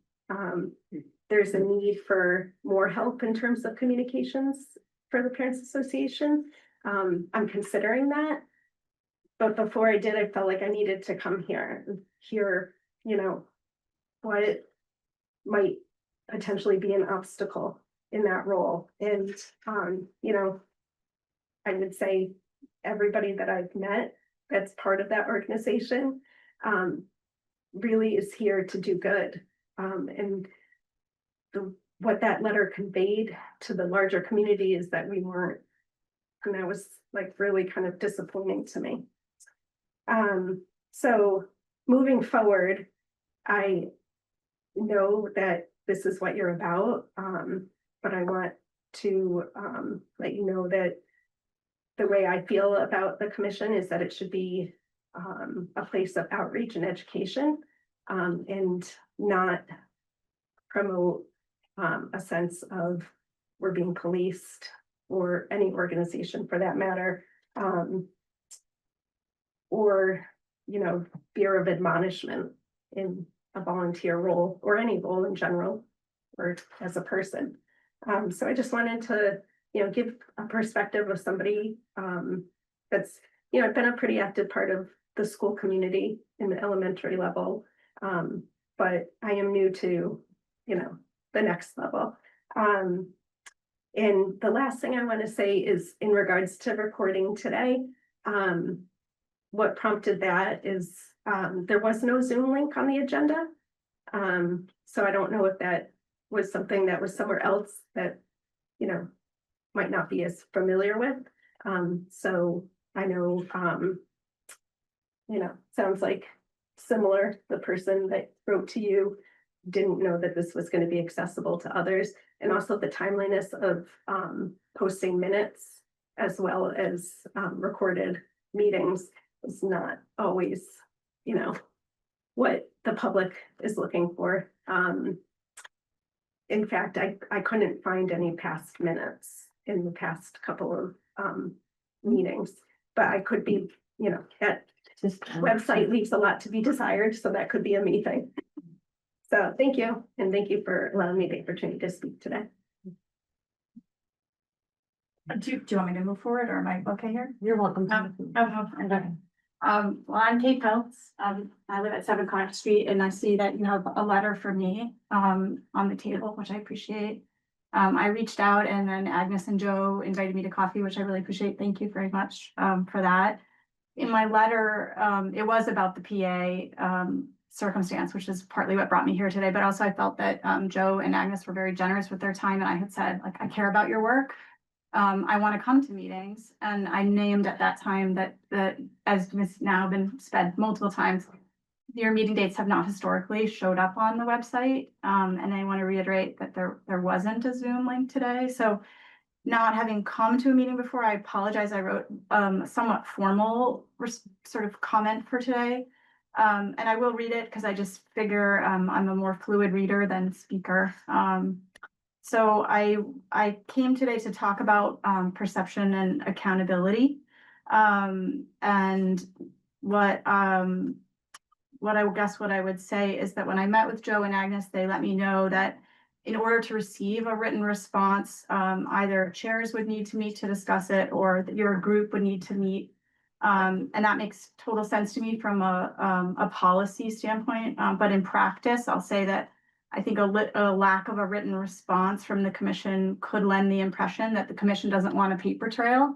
Speaker 9: There's a need for more help in terms of communications for the Parents Association. I'm considering that. But before I did, I felt like I needed to come here and hear, you know, what might potentially be an obstacle in that role. And, you know, I would say everybody that I've met that's part of that organization really is here to do good. And what that letter conveyed to the larger community is that we weren't, and that was like really kind of disappointing to me. So moving forward, I know that this is what you're about, but I want to let you know that the way I feel about the commission is that it should be a place of outreach and education, and not promote a sense of we're being policed, or any organization for that matter, or, you know, fear of admonishment in a volunteer role or any role in general, or as a person. So I just wanted to, you know, give a perspective of somebody that's, you know, been a pretty active part of the school community in the elementary level. But I am new to, you know, the next level. And the last thing I want to say is in regards to recording today, what prompted that is there was no Zoom link on the agenda. So I don't know if that was something that was somewhere else that, you know, might not be as familiar with. So I know, you know, sounds like similar, the person that wrote to you didn't know that this was going to be accessible to others, and also the timeliness of posting minutes as well as recorded meetings is not always, you know, what the public is looking for. In fact, I couldn't find any past minutes in the past couple of meetings, but I could be, you know, that website leaves a lot to be desired, so that could be a me thing. So thank you, and thank you for allowing me the opportunity to speak today.
Speaker 10: Do you want me to move forward or am I okay here?
Speaker 1: You're welcome.
Speaker 10: Okay. Well, I'm Kate Phelps. I live at 7 Clark Street and I see that you have a letter for me, on the table, which I appreciate. I reached out and then Agnes and Joe invited me to coffee, which I really appreciate. Thank you very much, for that. In my letter, it was about the PA, circumstance, which is partly what brought me here today, but also I felt that, Joe and Agnes were very generous with their time and I had said, like, I care about your work. I want to come to meetings and I named at that time that, as has now been said multiple times, your meeting dates have not historically showed up on the website. And I want to reiterate that there wasn't a Zoom link today. So not having come to a meeting before, I apologize. I wrote a somewhat formal sort of comment for today. And I will read it because I just figure I'm a more fluid reader than speaker. So I came today to talk about perception and accountability. And what I guess what I would say is that when I met with Joe and Agnes, they let me know that in order to receive a written response, either chairs would need to meet to discuss it or that your group would need to meet. And that makes total sense to me from a policy standpoint. But in practice, I'll say that I think a lack of a written response from the commission could lend the impression that the commission doesn't want a paper trail.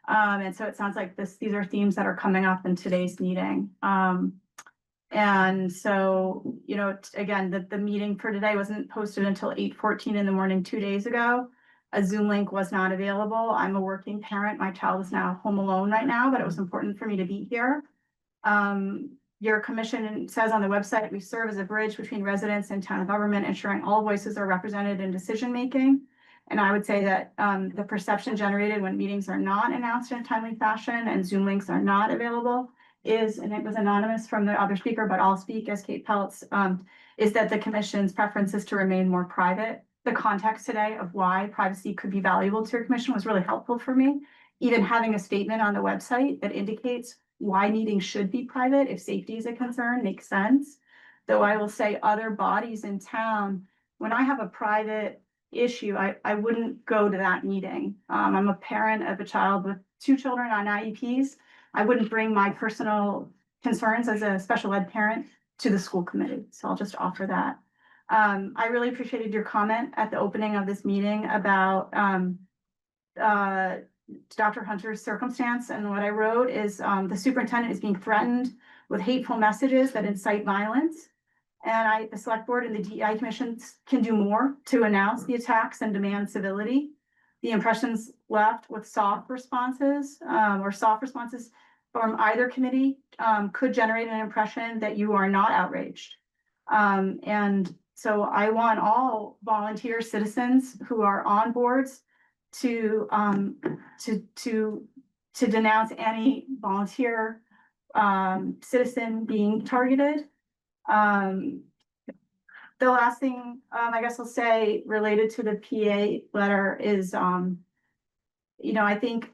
Speaker 10: And so it sounds like these are themes that are coming up in today's meeting. And so, you know, again, the meeting for today wasn't posted until 8:14 in the morning 2 days ago. A Zoom link was not available. I'm a working parent. My child is now home alone right now, but it was important for me to be here. Your commission says on the website, we serve as a bridge between residents and town government, ensuring all voices are represented in decision-making. And I would say that the perception generated when meetings are not announced in a timely fashion and Zoom links are not available is, and it was anonymous from the other speaker, but I'll speak as Kate Peltz, is that the commission's preference is to remain more private. The context today of why privacy could be valuable to your commission was really helpful for me. Even having a statement on the website that indicates why meetings should be private if safety is a concern makes sense. Though I will say other bodies in town, when I have a private issue, I wouldn't go to that meeting. I'm a parent of a child with 2 children on IEPs. I wouldn't bring my personal concerns as a special ed parent to the school committee. So I'll just offer that. I really appreciated your comment at the opening of this meeting about Dr. Hunter's circumstance. And what I wrote is the superintendent is being threatened with hateful messages that incite violence. And the select board and the DEI Commission can do more to announce the attacks and demand civility. The impressions left with soft responses from either committee could generate an impression that you are not outraged. And so I want all volunteer citizens who are on boards to denounce any volunteer citizen being targeted. The last thing I guess I'll say related to the PA letter is, you know, I think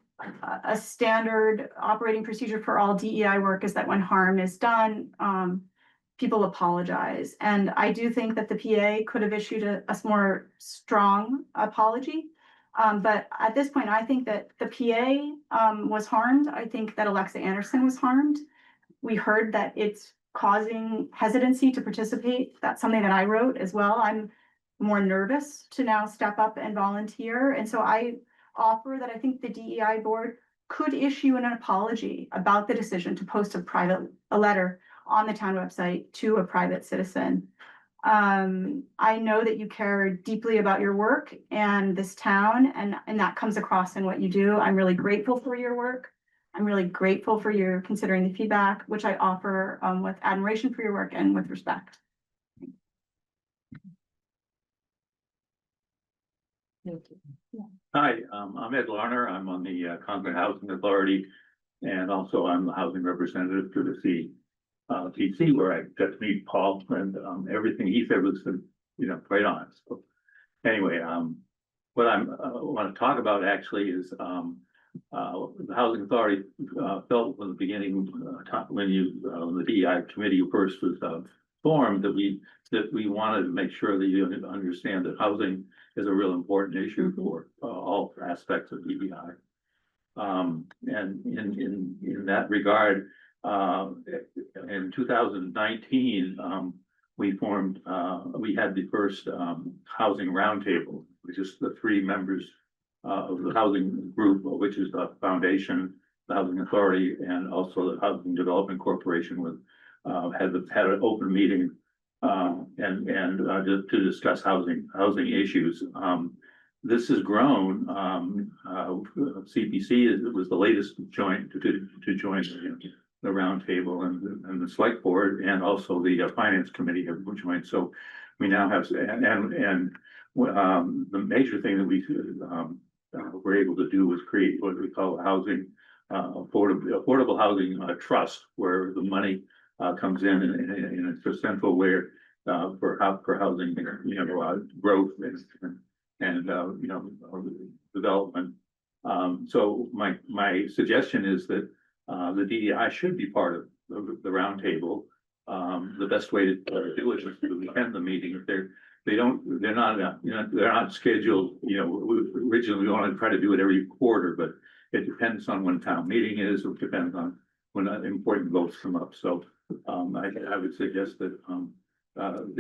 Speaker 10: a standard operating procedure for all DEI work is that when harm is done, people apologize. And I do think that the PA could have issued a more strong apology. But at this point, I think that the PA was harmed. I think that Alexa Anderson was harmed. We heard that it's causing hesitancy to participate. That's something that I wrote as well. I'm more nervous to now step up and volunteer. And so I offer that I think the DEI board could issue an apology about the decision to post a letter on the town website to a private citizen. I know that you care deeply about your work and this town, and that comes across in what you do. I'm really grateful for your work. I'm really grateful for your considering the feedback, which I offer with admiration for your work and with respect.
Speaker 1: Thank you.
Speaker 11: Hi, I'm Ed Larner. I'm on the Concord Housing Authority, and also I'm the housing representative to the TC, where I got to meet Paul, and everything he said was, you know, right on. So anyway, what I want to talk about actually is the Housing Authority felt from the beginning when the DEI committee first was formed that we wanted to make sure that you understand that housing is a real important issue for all aspects of DEI. And in that regard, in 2019, we formed, we had the first housing roundtable, which is the 3 members of the housing group, which is the foundation, the Housing Authority, and also the Housing Development Corporation, with had an open meeting to discuss housing issues. This has grown. CPC was the latest joint to join the roundtable, and the select board, and also the finance committee have joined. So we now have, the major thing that we were able to do was create what we call a housing affordable housing trust, where the money comes in and it's a central where for housing, growth and development. So my suggestion is that the DEI should be part of the roundtable. The best way to do it is to attend the meeting. They're not scheduled, originally we wanted to try to do it every quarter, but it depends on when town meeting is, it depends on when important votes come up. So I would suggest that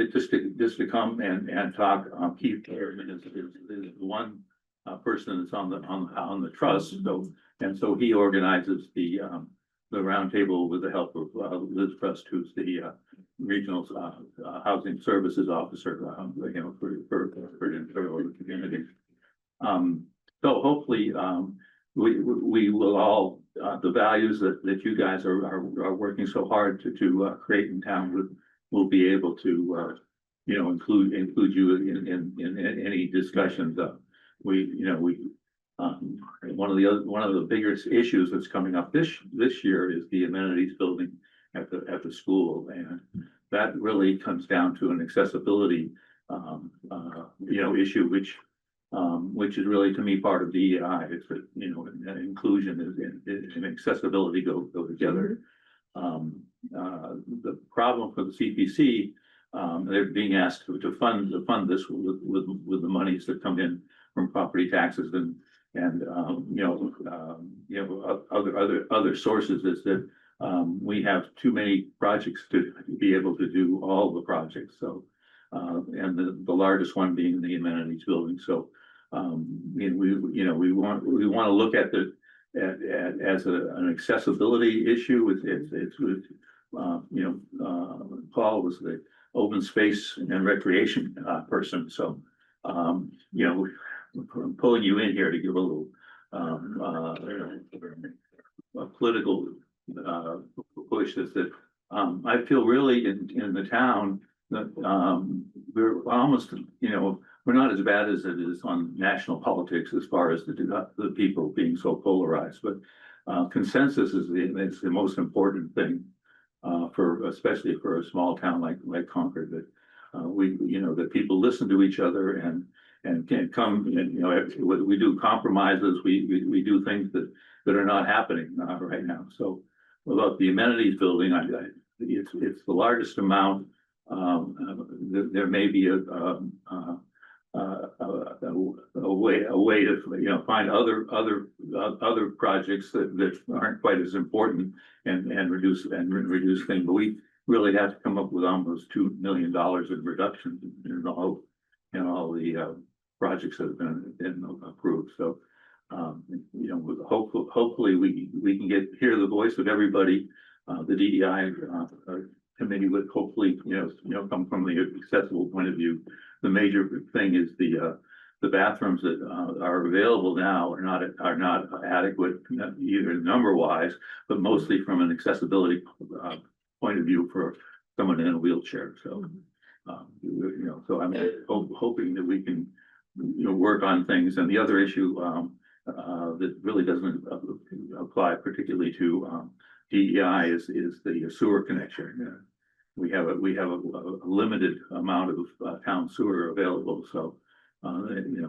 Speaker 11: just to come and talk. Keith is one person that's on the trust. So he organizes the roundtable with the help of Liz Prest, who's the regional housing services officer, for the community. So hopefully we will all the values that you guys are working so hard to create in town will be able to include you in any discussions. One of the biggest issues that's coming up this year is the amenities building at the school, and that really comes down to an accessibility issue, which is really, to me, part of DEI. Is that inclusion and accessibility go together. The problem for the CPC, they're being asked to fund this with the monies that come in from property taxes and other sources, is that we have too many projects to be able to do all the projects. So and the largest one being the amenities building. So we want to look at as an accessibility issue. It's Paul was the open space and recreation person. So I'm pulling you in here to give a little political push. Is that I feel really in the town that we're almost, we're not as bad as it is on national politics as far as the people being so polarized, but consensus is the most important thing especially for a small town like Concord, that that people listen to each other and can come and we do compromises, we do things that are not happening right now. So about the amenities building, it's the largest amount. There may be a way to find other projects that aren't quite as important and reduce things, but we really have to come up with almost $2 million in reductions in all the projects that have been approved. So hopefully we can hear the voice of everybody. The DEI committee would hopefully come from the accessible point of view. The major thing is the bathrooms that are available now are not adequate, either number wise, but mostly from an accessibility point of view for someone in a wheelchair. So so I'm hoping that we can work on things. And the other issue that really doesn't apply particularly to DEI is the sewer connection. We have a limited amount of town sewer available. So and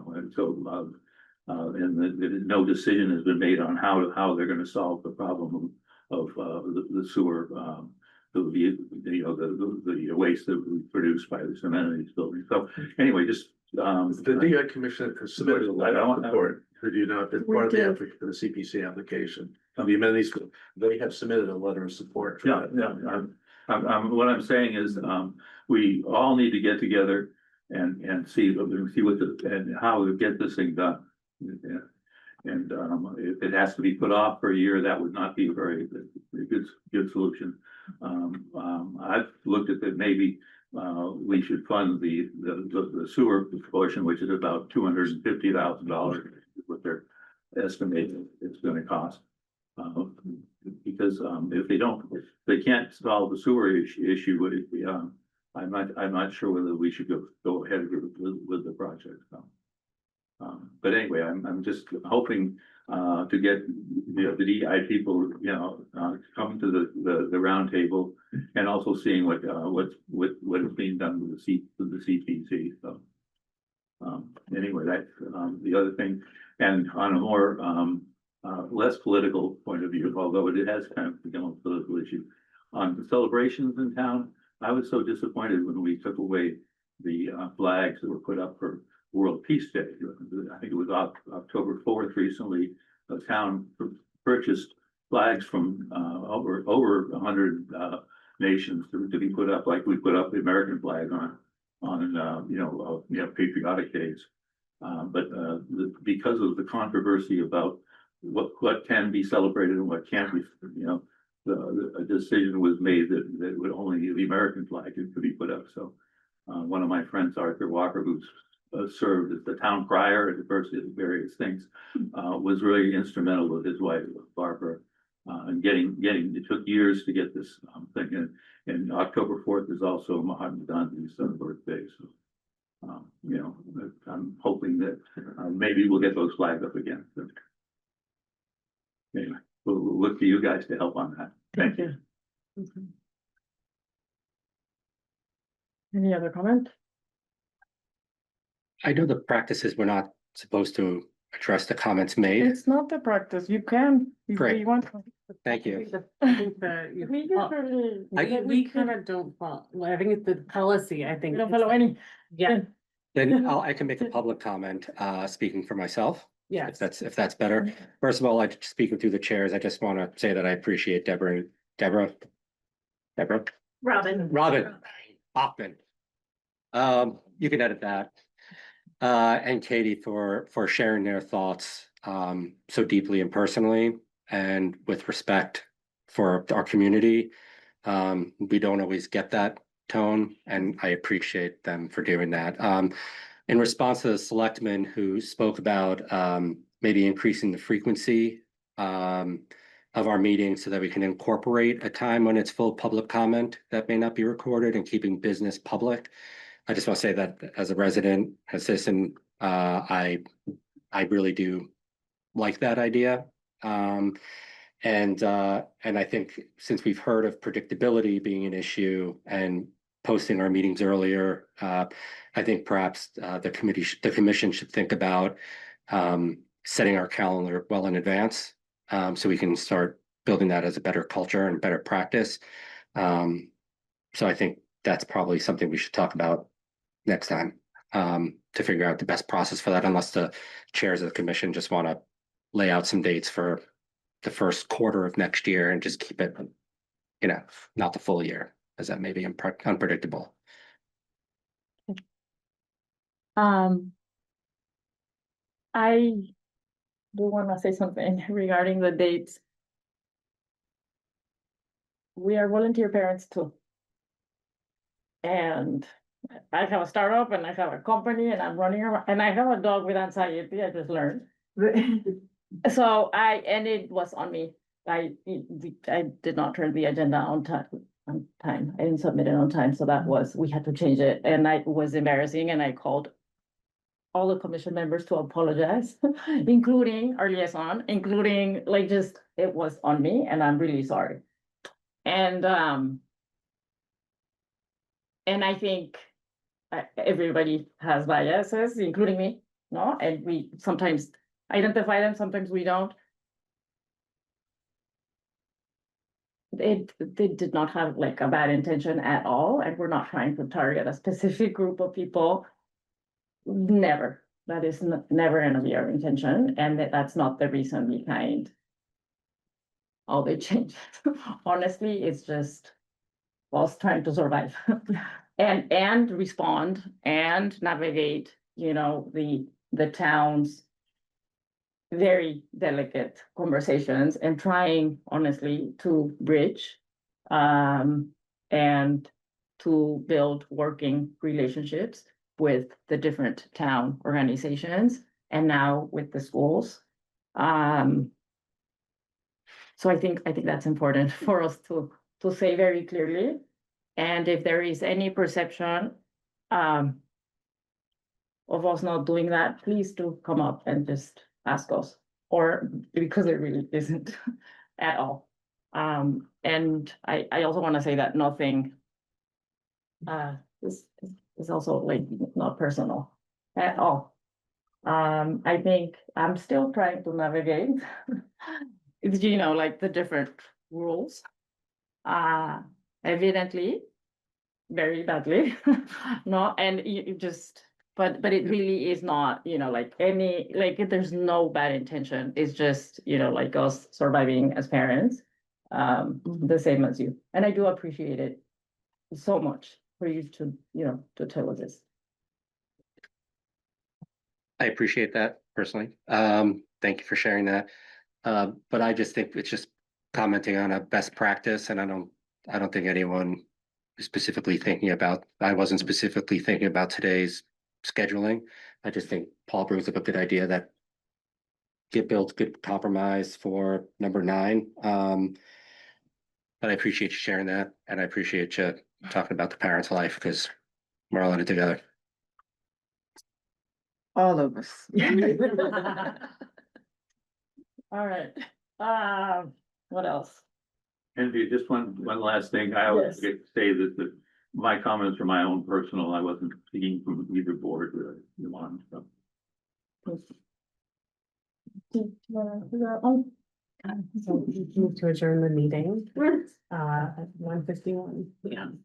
Speaker 11: no decision has been made on how they're going to solve the problem of the sewer the waste that we produce by this amenities building. So anyway, just,
Speaker 6: The DEI Commission has submitted a letter of support, did you not, as part of the effort for the CPC application. The amenities, they have submitted a letter of support. for
Speaker 11: Yeah,
Speaker 6: that.
Speaker 11: yeah, what I'm saying is, we all need to get together and see what and how we get this thing done. Yeah. And, if it has to be put off for a year, that would not be a very good solution. I've looked at that, maybe, we should fund the sewer portion, which is about $250,000, what they're estimating it's gonna cost. Because, if they can't solve the sewer issue, I'm not sure whether we should go ahead with the project, so. But anyway, I'm just hoping, to get, the DEI people, coming to the round table and also seeing what is being done with the CPC, so. Anyway, that's, the other thing, and on a more, less political point of view, although it has kind of become a political issue. On the celebrations in town, I was so disappointed when we took away the flags that were put up for World Peace Day. I think it was October 4th recently. The town purchased flags from over 100 nations to be put up, like we put up the American flag on patriotic days. But because of the controversy about what can be celebrated and what can't be, a decision was made that would only the American flag could be put up. So one of my friends, Arthur Walker, who's served as the town crier at various things, was really instrumental with his wife, Barbara, and getting, it took years to get this thing. And October 4th is also Mahatma Gandhi's birthday. So, I'm hoping that maybe we'll get those flags up again. So, anyway, we'll look to you guys to help on that. Thank you.
Speaker 2: Any other comment?
Speaker 3: I know the practice is we're not supposed to address the comments made.
Speaker 2: It's not the practice. You can, if
Speaker 3: Great.
Speaker 2: you want.
Speaker 3: Thank you.
Speaker 1: I think that you.
Speaker 2: We
Speaker 1: well,
Speaker 2: usually,
Speaker 1: We kind of don't follow, well, I think it's the policy, I think.
Speaker 2: we don't
Speaker 1: it's-
Speaker 2: follow any.
Speaker 1: Yeah,
Speaker 3: Then I can make a public comment, speaking for myself,
Speaker 1: yeah.
Speaker 3: if that's better. First of all, speaking through the chairs, I just want to say that I appreciate Deborah
Speaker 9: Robin.
Speaker 3: Hoffman. You can edit that. And Katie for sharing their thoughts, so deeply and personally and with respect for our community. We don't always get that tone, and I appreciate them for doing that. In response to the selectman who spoke about maybe increasing the frequency of our meetings so that we can incorporate a time when it's full public comment that may not be recorded and keeping business public. I just want to say that as a resident, as a citizen, I really do like that idea. And I think since we've heard of predictability being an issue and posting our meetings earlier, I think perhaps the commission should think about setting our calendar well in advance, so we can start building that as a better culture and better practice. So I think that's probably something we should talk about next time, to figure out the best process for that, unless the chairs of the commission just want to lay out some dates for the first quarter of next year and just keep it, not the full year, as that may be unpredictable.
Speaker 2: I do want to say something regarding the dates. We are volunteer parents too. And I have a startup and I have a company and I'm running around and I have a dog with anxiety, I just learned. So and it was on me. I did not turn the agenda on time. I didn't submit it on time. So we had to change it. And it was embarrassing. And I called all the commission members to apologize, including our liaison, including it was on me and I'm really sorry. And I think everybody has biases, including me, no? And we sometimes identify them, sometimes we don't. they did not have like a bad intention at all, and we're not trying to target a specific group of people. Never, that is never gonna be our intention, and that's not the reason behind all the changes. Honestly, it's just us trying to survive and respond and navigate, you know, the town's very delicate conversations and trying honestly to bridge and to build working relationships with the different town organizations and now with the schools. So I think that's important for us to say very clearly. And if there is any perception of us not doing that, please do come up and just ask us, or because it really isn't at all. And I also want to say that nothing is also like not personal at all. I think I'm still trying to navigate, you know, like the different rules. Evidently, very badly, no, and you just, but it really is not, you know, like any, like there's no bad intention. It's just, you know, like us surviving as parents, the same as you. And I do appreciate it so much for you to, you know, to tell us this.
Speaker 3: I appreciate that personally. Thank you for sharing that. But I just think it's just commenting on a best practice, and I don't think anyone is specifically thinking about, I wasn't specifically thinking about today's scheduling. I just think Paul brings up a good idea that built good compromise for number 9. But I appreciate you sharing that, and I appreciate you talking about the parents' life, because we're all in it together.
Speaker 2: All of us. All right, what else?
Speaker 11: Envy, just one last thing. I always
Speaker 2: Yes.
Speaker 11: forget to say that my comments are my own personal. I wasn't speaking from either board or you want, so.
Speaker 1: So move to adjourn the meeting, at 1:51 p.m.